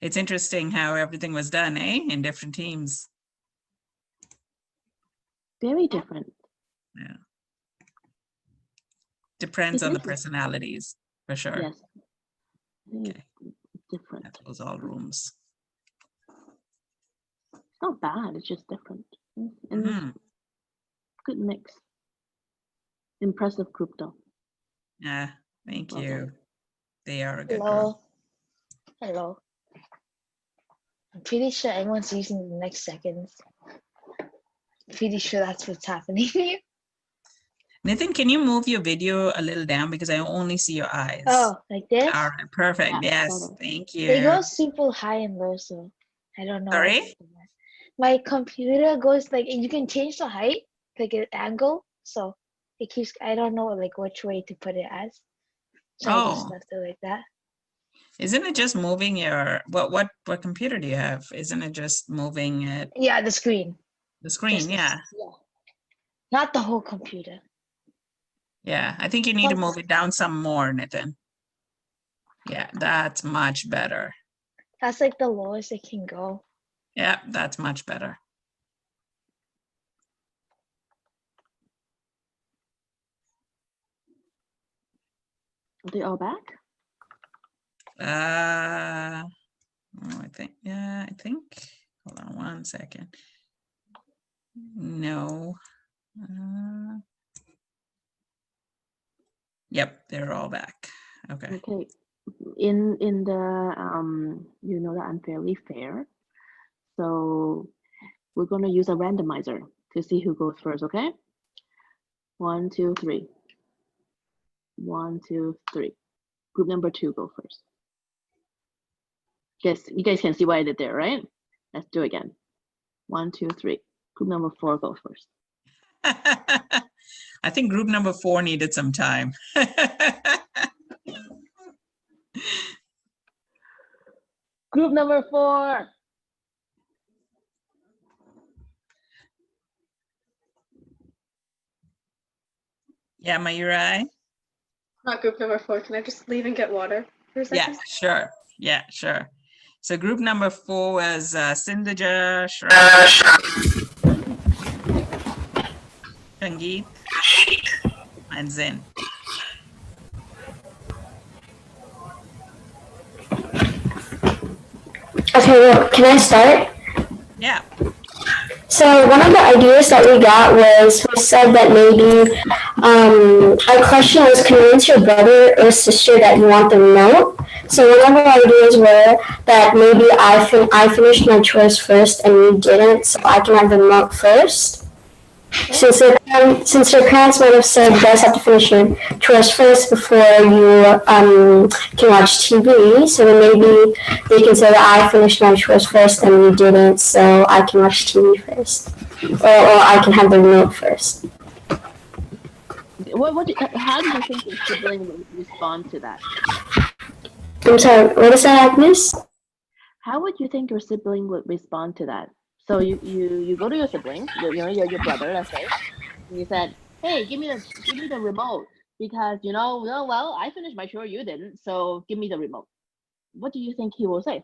It's interesting how everything was done, in different teams. Very different. Yeah. Depends on the It is. personalities, for sure. Yes. Okay. Different. That was all rooms. It's not bad. It's just different. And Mhm. good mix. Impressive group though. Yeah, thank Well you. done. They are a good group. Hello. I'm pretty sure everyone's using the next seconds. Pretty sure that's what's happening here. Nathan, can you move your video a little down because I only see your eyes? Oh, like this? All right, perfect. Yeah, Yes, better. thank They you. go super high and low, so I don't know. Sorry? My computer goes like you can change the height, like an angle, so it keeps. I don't know like which way to put it as, so I just Oh, left it like that. isn't it just moving your what computer do you have? Isn't it just moving it Yeah, the screen. the screen? Just Yeah. yeah. Not the whole computer. Yeah, I think you need to move it down some more, Nathan. Yeah, that's much better. That's like the lowest it can go. Yeah, that's much better. Are they all back? Oh, I think, yeah, I think, hold on one second. No. Yep, they're all back. Okay. Okay. In the you know that I'm fairly fair, so we're gonna use a randomizer to see who goes first. Okay. 1, 2, 3. 1, 2, 3. Group number 2 go first. Yes, you guys can see what I did there, right? Let's do it again. 1, 2, 3. Group number 4 go first. I think group number 4 needed some time. Group number 4. Yeah, Mayurai? Not group number 4. Can I just leave and get water for a Yeah, second? sure. Yeah, sure. So group number 4 was Sindhija, Sangeet, and Zen. Okay, well, can I start? Yeah. So one of the ideas that we got was we said that maybe our question was convince your brother or sister that you want the remote. So one of our ideas were that maybe I finished my chores first and you didn't, so I can have the remote first. Since your parents might have said you guys have to finish your chores first before you can watch TV, so then maybe they can say that I finished my chores first and you didn't, so I can watch TV first, or I can have the remote first. How do you think your sibling will respond to that? I'm sorry, what is that, Agnes? How would you think your sibling would respond to that? So you go to your sibling, your brother, let's say, and you said, "Hey, give me the remote because well, I finished my chore, you didn't, so give me the remote." What do you think he will say?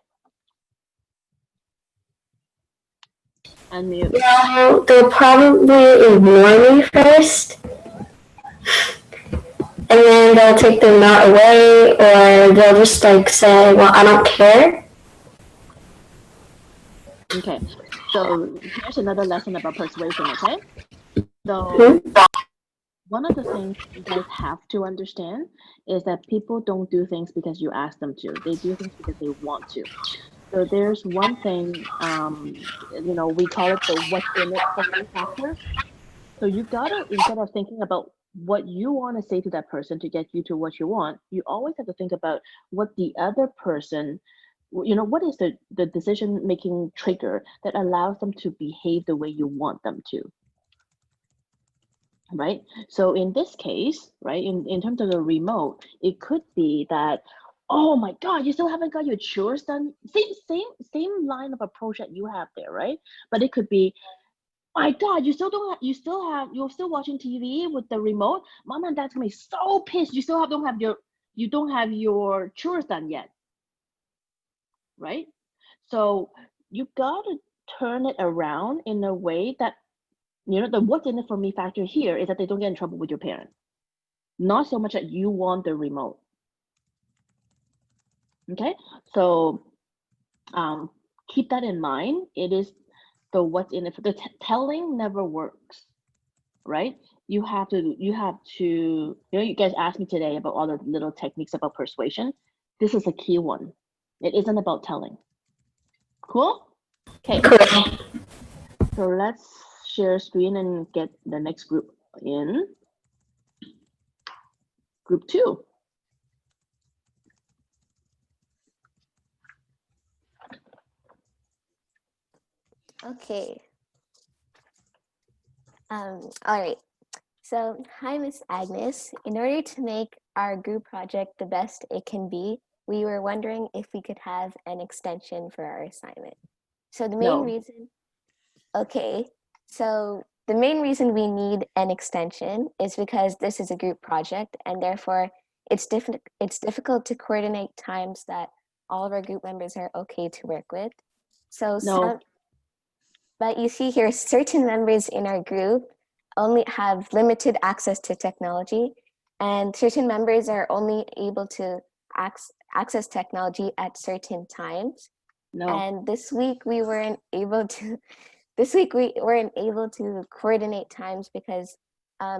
Unmute. Well, they'll probably ignore me first, and then they'll take the remote away, or they'll just like say, "Well, I don't care." Okay, so here's another lesson about persuasion. Okay, so one of the things you guys have to understand is that people don't do things because you ask them to. They do things because they want to. So there's one thing, we call it the what's in it for me factor. So you gotta, instead of thinking about what you want to say to that person to get you to what you want, you always have to think about what the other person, what is the decision making trigger that allows them to behave the way you want them to. Right? So in this case, right, in terms of the remote, it could be that, oh my God, you still haven't got your chores done. Same line of approach that you have there, right? But it could be, my God, you're still watching TV with the remote. Mom and Dad's gonna be so pissed. You don't have your chores done yet, right? So you gotta turn it around in a way that, the what's in it for me factor here is that they don't get in trouble with your parent. Not so much that you want the remote. Okay, so keep that in mind. It is the what's in it for the telling never works, right? You have to, you guys asked me today about all the little techniques about persuasion. This is a key one. It isn't about telling. Cool? Okay. So let's share screen and get the next group in. Group 2. Okay. All right. So, hi, Miss Agnes. In order to make our group project the best it can be, we were wondering if we could have an extension for our assignment. So the main reason, okay, so the main reason we need an extension is because this is a group project, and therefore it's difficult to coordinate times that all of our group members are okay to work with. So but you see here, certain members in our group only have limited access to technology, and certain members are only able to access technology at certain times. And this week we weren't able to coordinate times because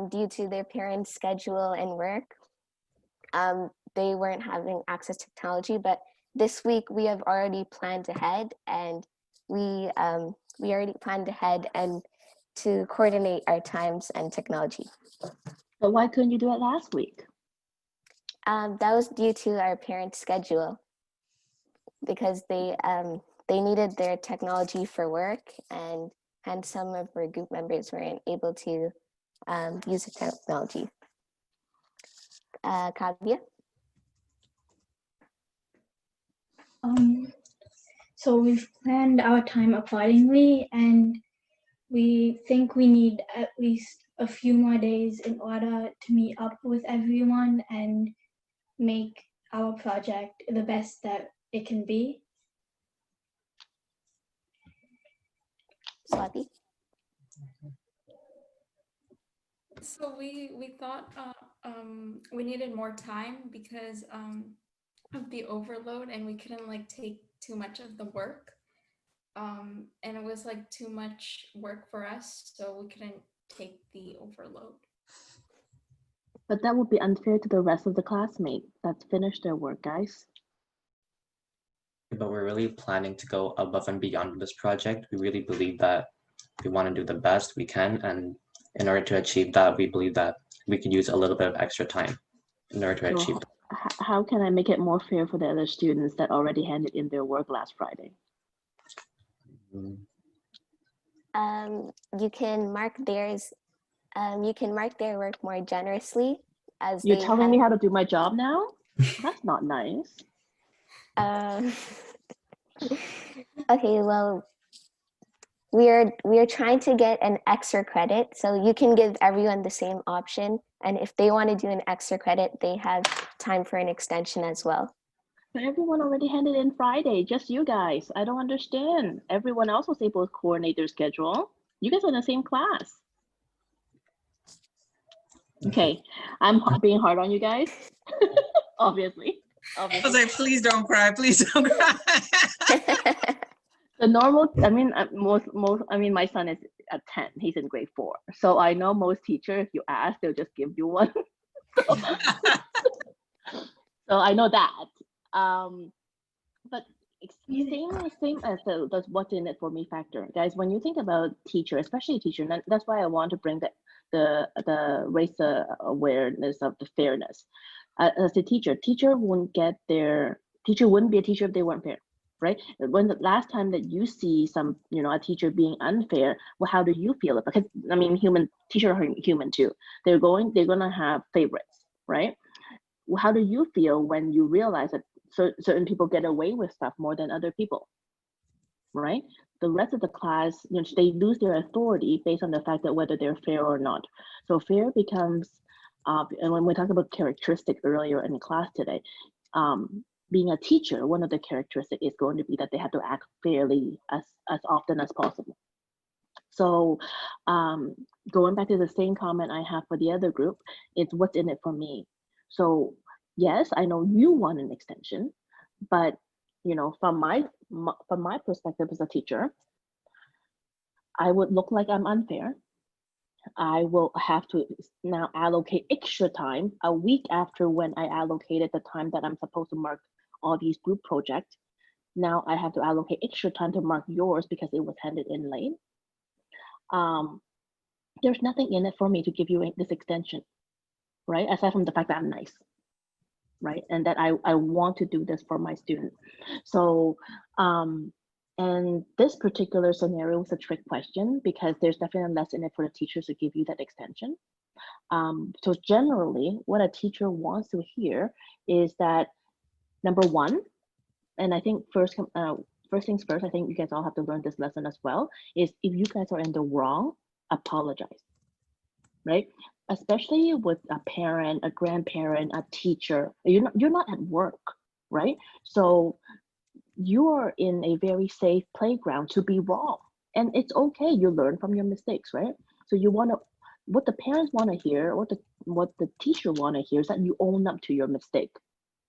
due to their parents' schedule and work, they weren't having access to technology. But this week we have already planned ahead, and we already planned ahead and to coordinate our times and technology. But why couldn't you do it last week? That was due to our parents' schedule, because they needed their technology for work, and some of our group members weren't able to use the technology. Kavya? So we've planned our time accordingly, and we think we need at least a few more days in order to meet up with everyone and make our project the best that it can be. Swati? So we thought we needed more time because of the overload, and we couldn't take too much of the work, and it was too much work for us, so we couldn't take the overload. But that would be unfair to the rest of the classmates that's finished their work, guys. But we're really planning to go above and beyond this project. We really believe that we want to do the best we can, and in order to achieve that, we believe that we could use a little bit of extra time in order to achieve that. How can I make it more fair for the other students that already handed in their work last Friday? You can mark theirs. You can mark their work more generously, as you're telling me how to do my job now? That's not nice. Okay, well, we are trying to get an extra credit, so you can give everyone the same option, and if they want to do an extra credit, they have time for an extension as well. But everyone already handed in Friday, just you guys. I don't understand. Everyone else was able to coordinate their schedule. You guys are in the same class. Okay, I'm being hard on you guys, obviously. I was like, please don't cry, please don't cry. The normal, I mean, my son is at 10, he's in grade 4. So I know most teachers, if you ask, they'll just give you one. So I know that. But same as the what's in it for me factor. Guys, when you think about teacher, especially teacher, and that's why I want to bring the raise the awareness of the fairness. As a teacher wouldn't be a teacher if they weren't fair, right? When the last time that you see some, a teacher being unfair, well, how do you feel? Because I mean, teachers are human too. They're gonna have favorites, right? Well, how do you feel when you realize that certain people get away with stuff more than other people, right? The rest of the class, they lose their authority based on the fact that whether they're fair or not. So fair becomes, and when we talked about characteristic earlier in class today, being a teacher, one of the characteristics is going to be that they have to act fairly as often as possible. So going back to the same comment I have for the other group, it's what's in it for me. So yes, I know you want an extension, but you know, from my perspective as a teacher, I would look like I'm unfair. I will have to now allocate extra time a week after when I allocated the time that I'm supposed to mark all these group projects. Now I have to allocate extra time to mark yours because it was handed in late. There's nothing in it for me to give you this extension, right? Aside from the fact that I'm nice, right? And that I want to do this for my student. So, and this particular scenario was a trick question because there's definitely less in it for the teachers to give you that extension. So generally, what a teacher wants to hear is that, number one, and I think first things first, I think you guys all have to learn this lesson as well, is if you guys are in the wrong, apologize, right? Especially with a parent, a grandparent, a teacher, you're not at work, right? So you're in a very safe playground to be wrong, and it's okay. You learn from your mistakes, right? So you want to, what the parents want to hear, what the teacher want to hear is that you own up to your mistake.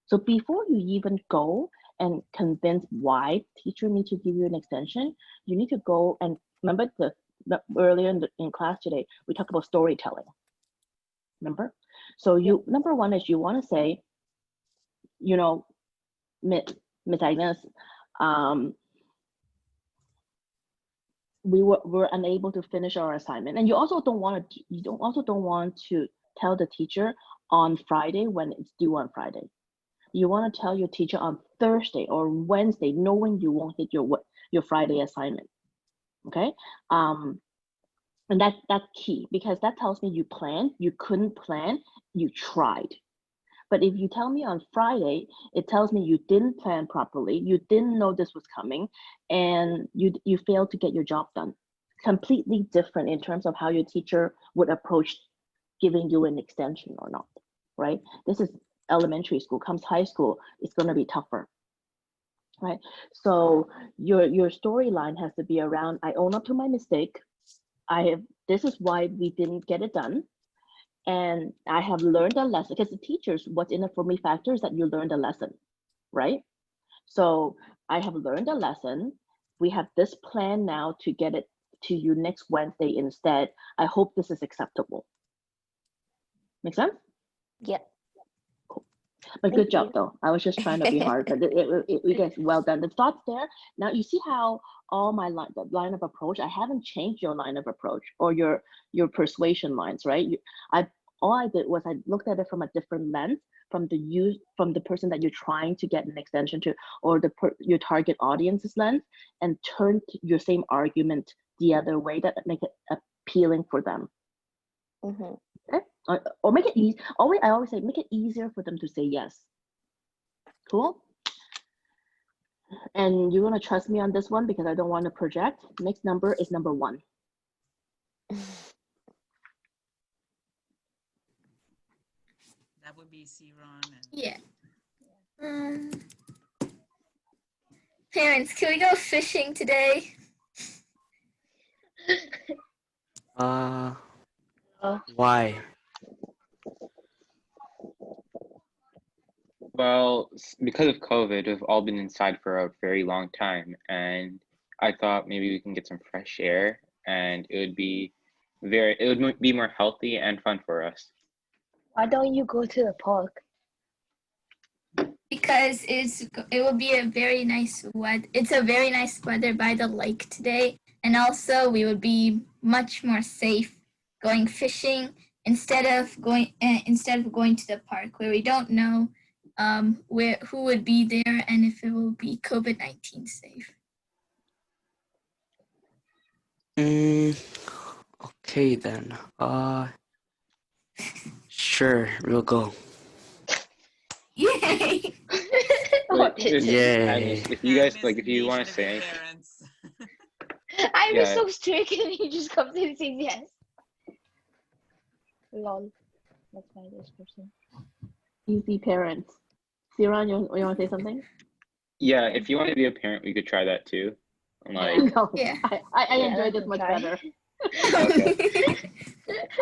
So before you even go and convince why teacher needs to give you an extension, you need to go and remember the earlier in class today, we talked about storytelling. Remember? So you, number one is you want to say, you know, Miss Agnes, we were unable to finish our assignment, and you also don't want to tell the teacher on Friday when it's due on Friday. You want to tell your teacher on Thursday or Wednesday, knowing you won't hit your Friday assignment. Okay, and that's key because that tells me you planned, you couldn't plan, you tried. But if you tell me on Friday, it tells me you didn't plan properly, you didn't know this was coming, and you failed to get your job done. Completely different in terms of how your teacher would approach giving you an extension or not, right? This is elementary school. Comes high school, it's going to be tougher, right? So your storyline has to be around, I own up to my mistake. This is why we didn't get it done. And I have learned a lesson, because the teachers, what's in it for me factor is that you learned a lesson, right? So I have learned a lesson. We have this plan now to get it to you next Wednesday instead. I hope this is acceptable. Make sense? Yep. Cool. But Thank good job you. though. I was just trying to be hard, but you guys, well done. The thoughts there. Now you see how all my line of approach, I haven't changed your line of approach or your persuasion lines, right? All I did was I looked at it from a different lens, from the person that you're trying to get an extension to, or your target audience's lens, and turned your same argument the other way that make it appealing for them. Mm-hmm. Okay? Or make it easy. I always say make it easier for them to say yes. Cool. And you're gonna trust me on this one because I don't want to project. Next number is number 1. That would be Siron. Yeah. Parents, can we go fishing today? Why? Well, because of COVID, we've all been inside for a very long time, and I thought maybe we can get some fresh air, and it would be more healthy and fun for us. Why don't you go to the park? Because it will be a very nice weather. It's a very nice weather by the lake today, and also we would be much more safe going fishing instead of going to the park where we don't know who would be there and if it will be COVID-19 safe. Okay then. Sure, we'll go. Yay! Agnes, if you guys if you want to say anything. I was so strict and he just comes in and says yes. Lol. That's my description. Easy parents. Siran, you want to say something? Yeah, if you want to be a parent, we could try that too. Like, No, Yeah. I Yeah, enjoy let this them much try. better.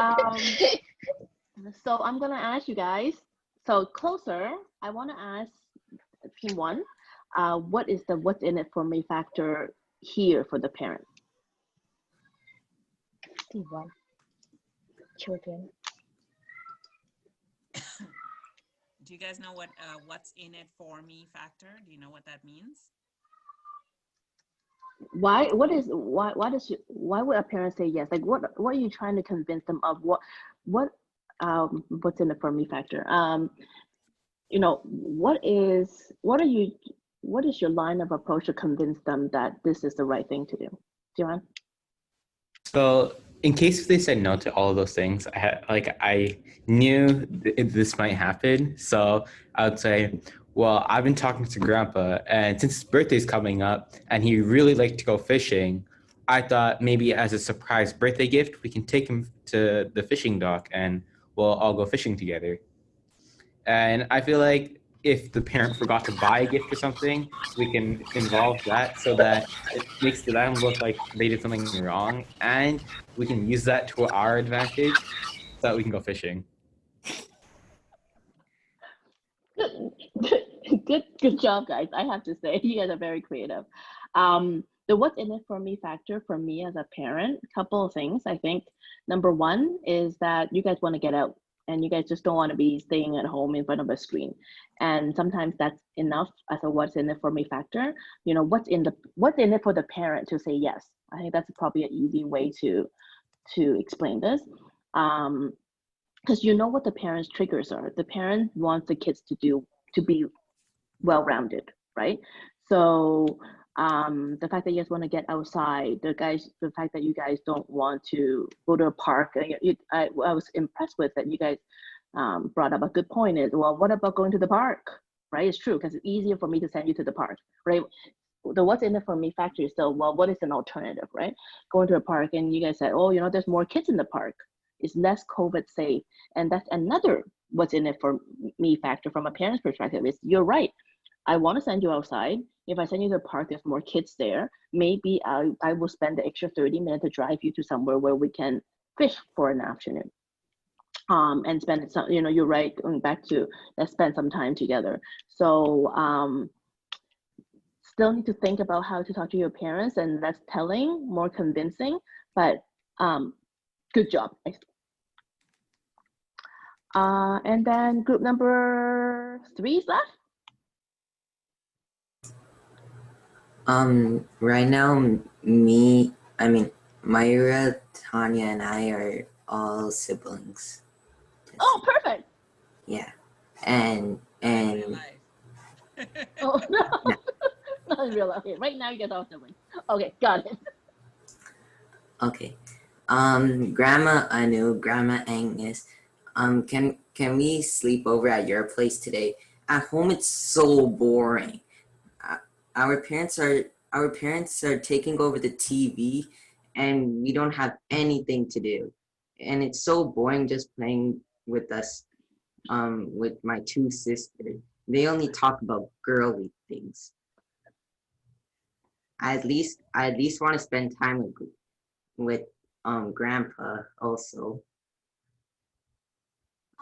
okay. So I'm gonna ask you guys. So closer, I want to ask team one, what is the what's in it for me factor here for the parent? Team one. Children. Do you guys know what what's in it for me factor? Do you know what that means? Why would a parent say yes? Like what are you trying to convince them of? What's in it for me factor? What is your line of approach to convince them that this is the right thing to do? Jiran? So in case they said no to all of those things, I knew this might happen. So I would say, well, I've been talking to Grandpa, and since his birthday's coming up, and he really liked to go fishing, I thought maybe as a surprise birthday gift, we can take him to the fishing dock, and we'll all go fishing together. And I feel like if the parent forgot to buy a gift or something, we can involve that so that it makes them look like they did something wrong, and we can use that to our advantage so that we can go fishing. Good job, guys. I have to say, you guys are very creative. The what's in it for me factor for me as a parent, a couple of things. I think number one is that you guys want to get out and you guys just don't want to be staying at home in front of a screen. And sometimes that's enough as a what's in it for me factor. What's in it for the parent to say yes. I think that's probably an easy way to explain this. Because you know what the parents' triggers are. The parent wants the kids to be well-rounded, right? So the fact that you guys want to get outside, the fact that you guys don't want to go to a park. I was impressed with that you guys brought up a good point is, well, what about going to the park, right? It's true, because it's easier for me to send you to the park, right? The what's in it for me factor is still, well, what is an alternative, right? Going to a park and you guys said, oh, there's more kids in the park. It's less COVID safe. And that's another what's in it for me factor from a parent's perspective is, you're right. I want to send you outside. If I send you to the park, there's more kids there. Maybe I will spend the extra 30 minutes to drive you to somewhere where we can fish for an afternoon. And spend some, you're right, going back to let's spend some time together. So still need to think about how to talk to your parents, and less telling, more convincing, but good job. And then group number 3 is left. Right now, Mayura, Tanya, and I are all siblings. Oh, perfect. Yeah, and oh no, not in real life. Okay, right now you guys are siblings. Okay, got it. okay. Grandma Anu, Grandma Agnes, can we sleep over at your place today? At home, it's so boring. Our parents are taking over the TV, and we don't have anything to do, and it's so boring just playing with us. With my 2 sisters, they only talk about girly things. I at least want to spend time with Grandpa also.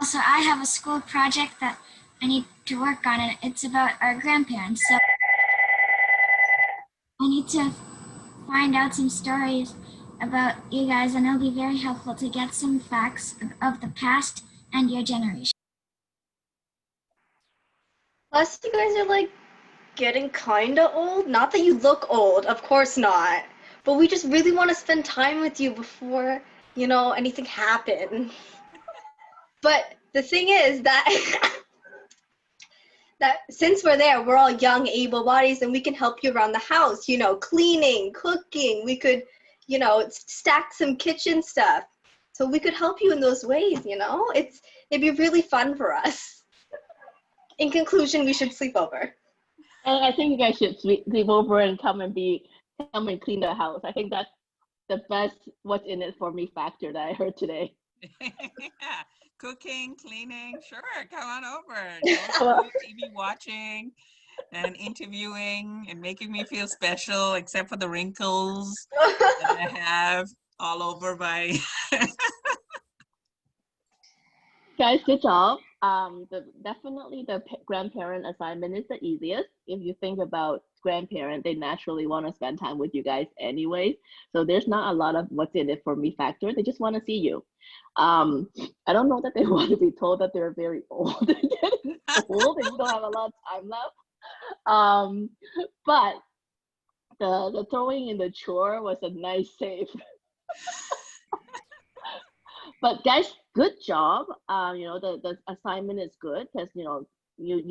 Also, I have a school project that I need to work on, and it's about our grandparents. So I need to find out some stories about you guys, and it'll be very helpful to get some facts of the past and your generation. Plus, you guys are like getting kinda old. Not that you look old, of course not. But we just really want to spend time with you before, anything happens. But the thing is that that since we're there, we're all young, able bodies, and we can help you around the house, cleaning, cooking. We could, stack some kitchen stuff. So we could help you in those ways, it'd be really fun for us. In conclusion, we should sleep over. And I think you guys should sleep over and come and clean the house. I think that's the best what's in it for me factor that I heard today. Yeah, Cooking, cleaning, sure, come on over. No TV watching and interviewing and making me feel special, except for the wrinkles that I have all over my. Guys, good job. Definitely the grandparent assignment is the easiest. If you think about grandparent, they naturally want to spend time with you guys anyway. So there's not a lot of what's in it for me factor. They just want to see you. I don't know that they want to be told that they're very old and getting old and you don't have a lot of time left. But the throwing in the chore was a nice save. But guys, good job. The assignment is good because you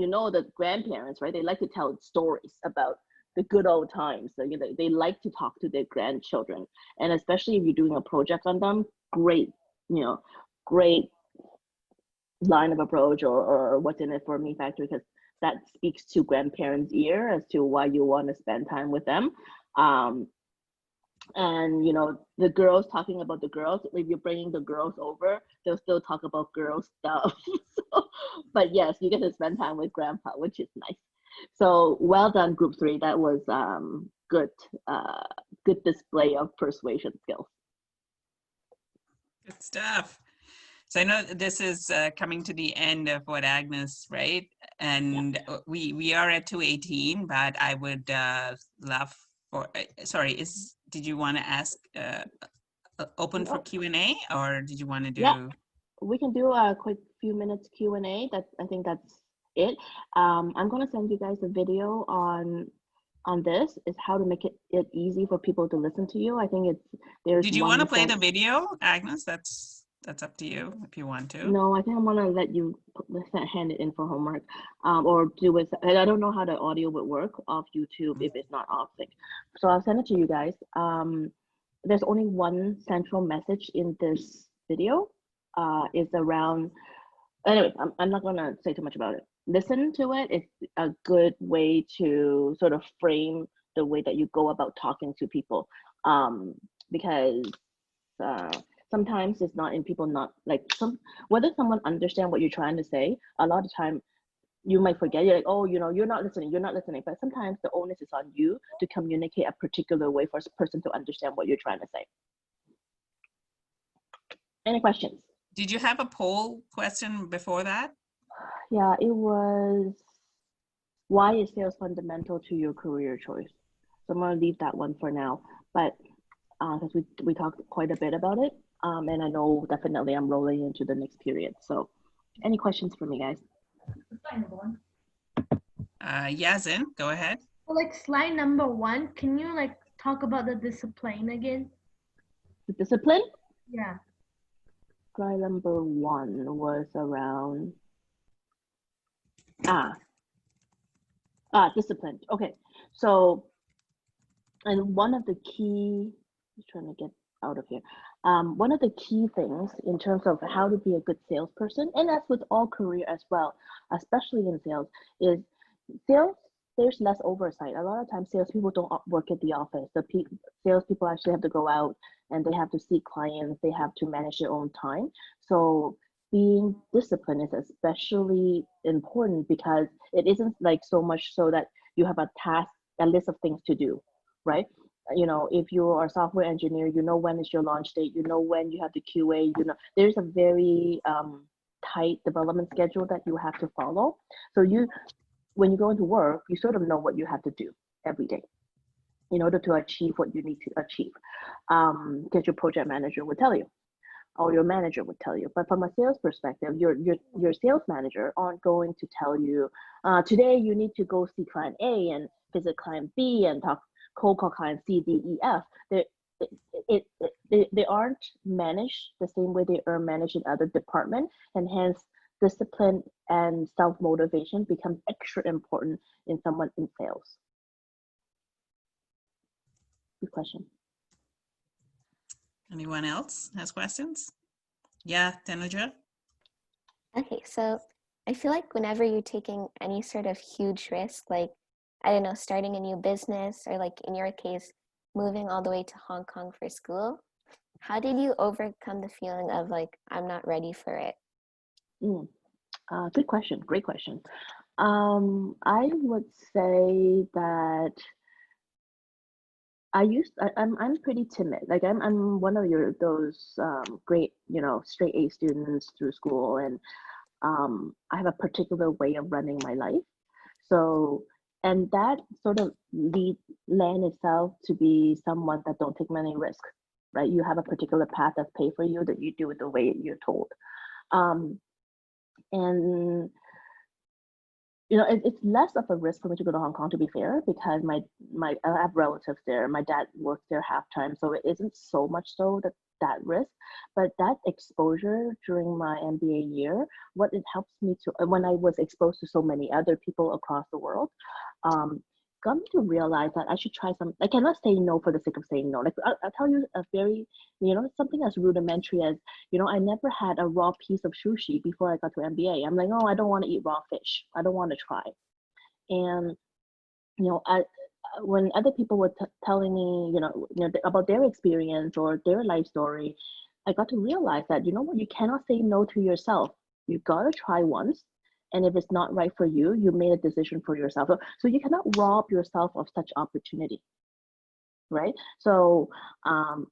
know the grandparents, right? They like to tell stories about the good old times. So, they like to talk to their grandchildren, and especially if you're doing a project on them, great, great line of approach or what's in it for me factor, because that speaks to grandparents' ear as to why you want to spend time with them. And the girls talking about the girls, if you're bringing the girls over, they'll still talk about girl stuff. But yes, you get to spend time with grandpa, which is nice. So well done, group 3. That was good display of persuasion skills. Good stuff. So I know this is coming to the end of what Agnes, right? And we are at 2:18, but I would love for, did you want to ask open for Q&A, or did you want to do? Yeah, we can do a quick few minutes Q&A. I think that's it. I'm gonna send you guys a video on this, is how to make it easy for people to listen to you. I think there's. Did you want to play the video, Agnes? That's up to you if you want to. No, I think I want to let you hand it in for homework, or do it. I don't know how the audio would work off YouTube if it's not off sync. So I'll send it to you guys. There's only one central message in this video. It's around. Anyway, I'm not gonna say too much about it. Listen to it. It's a good way to sort of frame the way that you go about talking to people, because. Sometimes it's not in people not like whether someone understand what you're trying to say. A lot of time you might forget. You're like, oh, you're not listening. But sometimes the onus is on you to communicate a particular way for a person to understand what you're trying to say. Any questions? Did you have a poll question before that? Yeah, it was, why is sales fundamental to your career choice? So I'm gonna leave that one for now, but because we talked quite a bit about it. And I know definitely I'm rolling into the next period. So any questions for me, guys? Yazin, go ahead. Like slide number 1, can you talk about the discipline again? The discipline? Yeah. Slide number 1 was around discipline. Okay, so and one of the key, I'm trying to get out of here. One of the key things in terms of how to be a good salesperson, and that's with all career as well, especially in sales, is sales, there's less oversight. A lot of times salespeople don't work at the office. The salespeople actually have to go out and they have to see clients, they have to manage their own time. So being disciplined is especially important, because it isn't like so much so that you have a task, a list of things to do, right? If you are a software engineer, when is your launch date, when you have the QA, there's a very tight development schedule that you have to follow. So when you go into work, you sort of know what you have to do every day in order to achieve what you need to achieve, because your project manager would tell you, or your manager would tell you. But from a sales perspective, your sales manager aren't going to tell you, today you need to go see client A and visit client B and cold call client C, D, E, F. They aren't managed the same way they are managed in other departments, and hence discipline and self-motivation becomes extra important in someone in sales. Good question. Anyone else has questions? Yeah, Tanuja? Okay, so I feel like whenever you're taking any sort of huge risk, like, I don't know, starting a new business, or like in your case, moving all the way to Hong Kong for school, how did you overcome the feeling of like, I'm not ready for it? Good question. Great question. I would say that I'm pretty timid. Like I'm one of those great, straight A students through school, and I have a particular way of running my life. So, and that sort of land itself to be someone that don't take many risks, right? You have a particular path that's paid for you, that you do it the way you're told. And it's less of a risk for me to go to Hong Kong, to be fair, because I have relatives there. My dad works there half time, so it isn't so much so that risk. But that exposure during my MBA year, what it helps me to, when I was exposed to so many other people across the world, got me to realize that I should try some. I cannot say no for the sake of saying no. Like I'll tell you a very, something as rudimentary as, I never had a raw piece of sushi before I got to MBA. I'm like, oh, I don't want to eat raw fish. I don't want to try. And, when other people were telling me, about their experience or their life story, I got to realize that, what, you cannot say no to yourself. You got to try once. And if it's not right for you, you made a decision for yourself. So you cannot rob yourself of such opportunity, right? So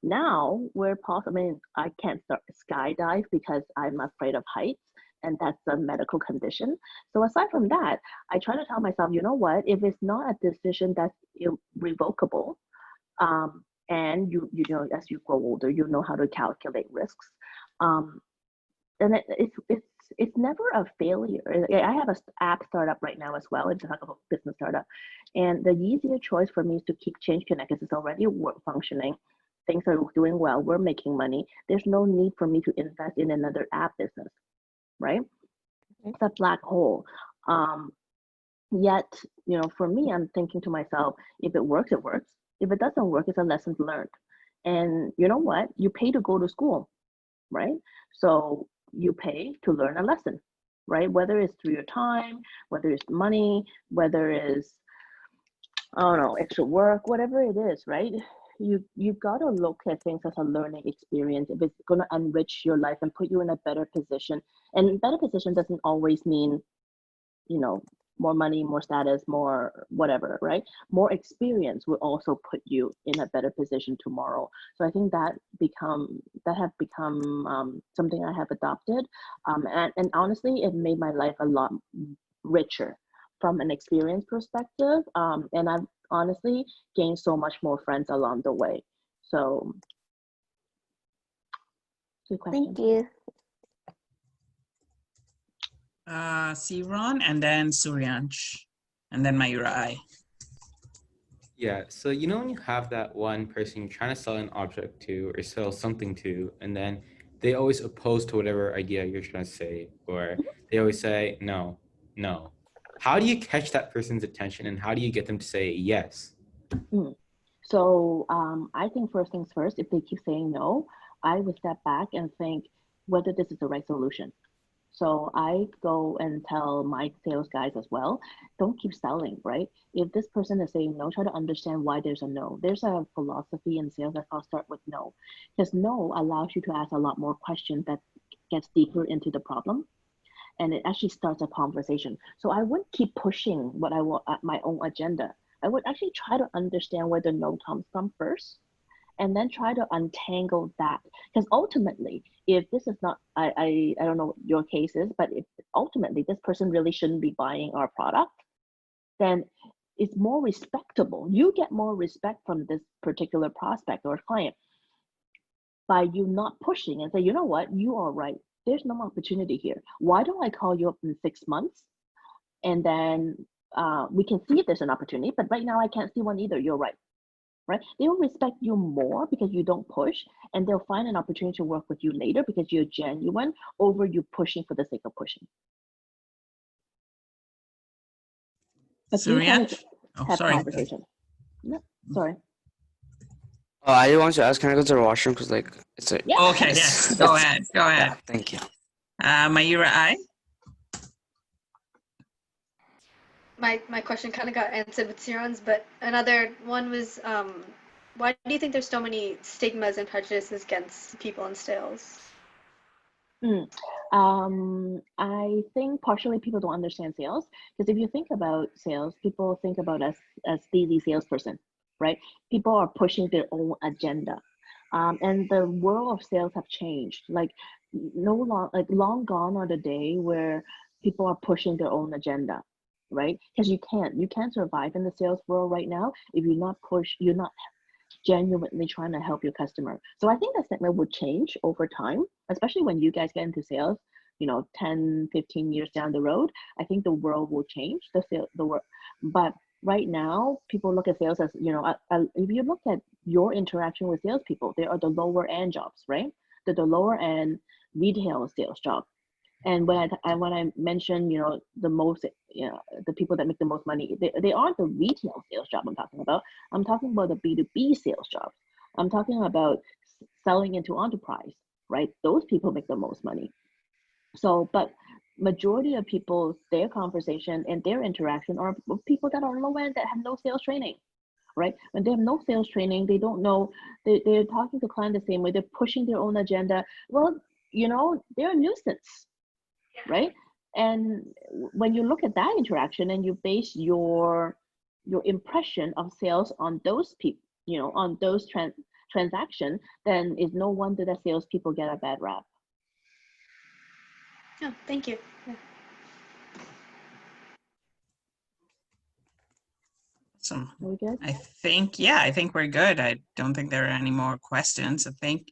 now where possible, I mean, I can't start skydive because I'm afraid of heights, and that's a medical condition. So aside from that, I try to tell myself, you know what, if it's not a decision that's irrevocable, and you know, as you grow older, you know how to calculate risks, then it's never a failure. I have an app startup right now as well. It's a business startup, and the easier choice for me is to keep Change Connect because it's already functioning. Things are doing well. We're making money. There's no need for me to invest in another app business, right? It's a black hole. Yet, for me, I'm thinking to myself, if it works, it works. If it doesn't work, it's a lesson learned. And you know what? You pay to go to school, right? So you pay to learn a lesson, right? Whether it's through your time, whether it's money, whether it's, I don't know, extra work, whatever it is, right? You've got to look at things as a learning experience. If it's going to enrich your life and put you in a better position, and better position doesn't always mean, more money, more status, more whatever, right? More experience will also put you in a better position tomorrow. So I think that have become something I have adopted, and honestly, it made my life a lot richer from an experience perspective. And I've honestly gained so much more friends along the way. So, good question. Thank you. Siron, and then Suryansh, and then Mayura I. Yeah, so when you have that one person you're trying to sell an object to or sell something to, and then they always oppose to whatever idea you're trying to say, or they always say, no. How do you catch that person's attention, and how do you get them to say yes? So I think first things first, if they keep saying no, I would step back and think whether this is the right solution. So I go and tell my sales guys as well, don't keep selling, right? If this person is saying no, try to understand why there's a no. There's a philosophy in sales that I'll start with no, because no allows you to ask a lot more questions that gets deeper into the problem. And it actually starts a conversation. So I wouldn't keep pushing what I want, my own agenda. I would actually try to understand where the no comes from first, and then try to untangle that. Because ultimately, if this is not, I don't know what your case is, but if ultimately this person really shouldn't be buying our product, then it's more respectable. You get more respect from this particular prospect or client by you not pushing and say, you know what, you are right. There's no opportunity here. Why don't I call you up in 6 months? And then we can see if there's an opportunity, but right now I can't see one either. You're right. Right? They will respect you more because you don't push, and they'll find an opportunity to work with you later because you're genuine over you pushing for the sake of pushing. But Suryansh? have conversation. No, sorry. I just want to ask, can I go to the washroom? Because it's a... Yeah. Okay, yes. Go ahead. Yeah, thank you. Mayura I. My question kind of got answered with Siron's, but another one was, why do you think there's so many stigmas and prejudices against people in sales? I think partially people don't understand sales because if you think about sales, people think about us as the salesperson, right? People are pushing their own agenda, and the world of sales have changed. Like long gone are the day where people are pushing their own agenda, right? Because you can't survive in the sales world right now if you're not genuinely trying to help your customer. So I think that segment would change over time, especially when you guys get into sales, 10, 15 years down the road. I think the world will change, the world. But right now, people look at sales as, if you look at your interaction with salespeople, they are the lower end jobs, right? They're the lower end retail sales job. And when I mention, the most, the people that make the most money, they aren't the retail sales job I'm talking about. I'm talking about the B2B sales jobs. I'm talking about selling into enterprise, right? Those people make the most money. So, but majority of people, their conversation and their interaction are people that are low end that have no sales training, right? When they have no sales training, they don't know, they're talking to client the same way, they're pushing their own agenda. Well, they're a nuisance, right? And when you look at that interaction and you base your impression of sales on those people, on those transactions, then it's no wonder that salespeople get a bad rap. Oh, thank you. Yeah. Awesome. Are we good? I think we're good. I don't think there are any more questions. So thank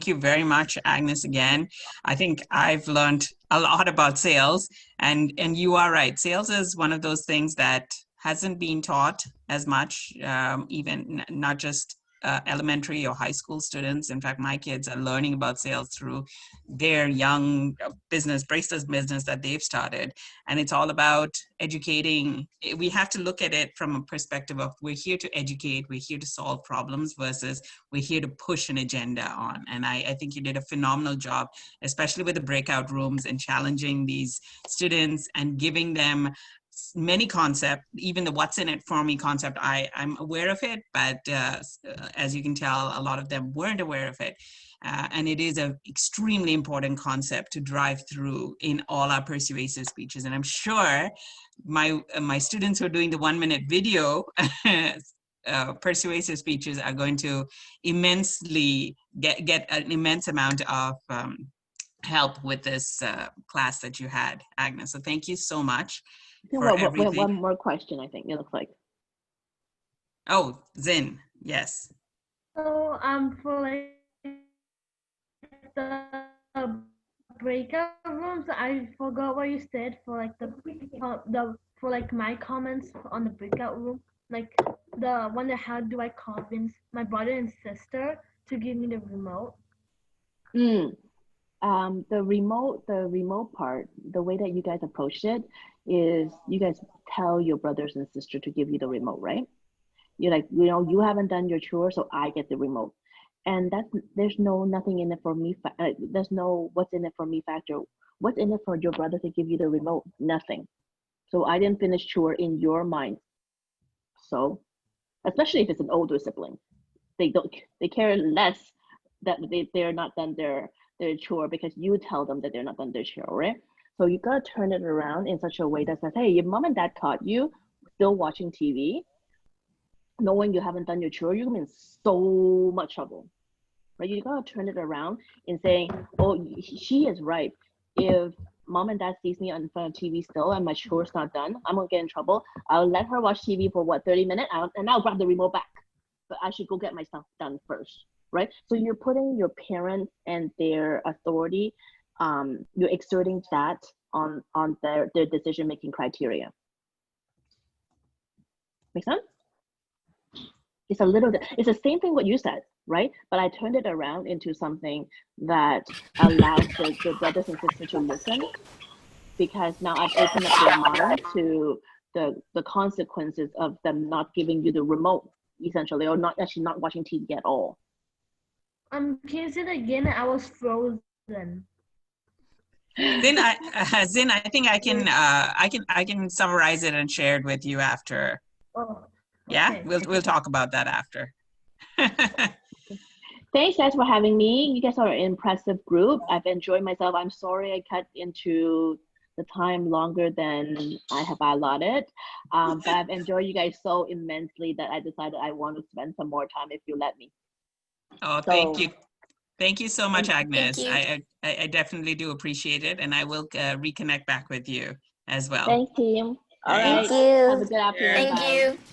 you very much, Agnes, again. I think I've learned a lot about sales, and you are right. Sales is one of those things that hasn't been taught as much, even not just elementary or high school students. In fact, my kids are learning about sales through their young bracelets business that they've started. And it's all about educating. We have to look at it from a perspective of we're here to educate, we're here to solve problems versus we're here to push an agenda on. And I think you did a phenomenal job, especially with the breakout rooms and challenging these students and giving them many concepts, even the what's in it for me concept. I'm aware of it, but as you can tell, a lot of them weren't aware of it. And it is an extremely important concept to drive through in all our persuasive speeches. And I'm sure my students who are doing the 1-minute video persuasive speeches are going to immensely get an immense amount of help with this class that you had, Agnes. So thank you so much. Well, we have one more question, I think, it looks like. Oh, Zin, yes. So for like the breakout rooms, I forgot what you said for like for like my comments on the breakout room, like the one that how do I convince my brother and sister to give me the remote? The remote part, the way that you guys approached it is you guys tell your brothers and sister to give you the remote, right? You're like, you haven't done your chore, so I get the remote. And there's nothing in it for me. There's no what's in it for me factor. What's in it for your brother to give you the remote? Nothing. So I didn't finish chore in your mind. So, especially if it's an older sibling, they care less that they're not done their chore because you tell them that they're not done their chore, right? So you gotta turn it around in such a way that says, hey, your mom and dad caught you still watching TV, knowing you haven't done your chore, you're in so much trouble, right? You gotta turn it around and saying, oh, she is right. If mom and dad sees me in front of TV still and my chore's not done, I'm gonna get in trouble. I'll let her watch TV for 30 minutes and I'll grab the remote back. But I should go get my stuff done first, right? So you're putting your parents and their authority, you're exerting that on their decision-making criteria. Make sense? It's it's the same thing what you said, right? But I turned it around into something that allows the brothers and sisters to listen, because now I've opened up their mind to the consequences of them not giving you the remote, essentially, or not watching TV at all. Can you say that again? I was frozen. Zin, I think I can summarize it and share it with you after. Oh, yeah, okay. we'll talk about that after. Thanks guys for having me. You guys are an impressive group. I've enjoyed myself. I'm sorry I cut into the time longer than I have allotted. But I've enjoyed you guys so immensely that I decided I want to spend some more time if you let me. Oh, thank you. Thank you so much, Thank Agnes. you. I definitely do appreciate it, and I will reconnect back with you as well. Thanks, team. All Thanks. right. Have a you. good afternoon. Thank Bye. you.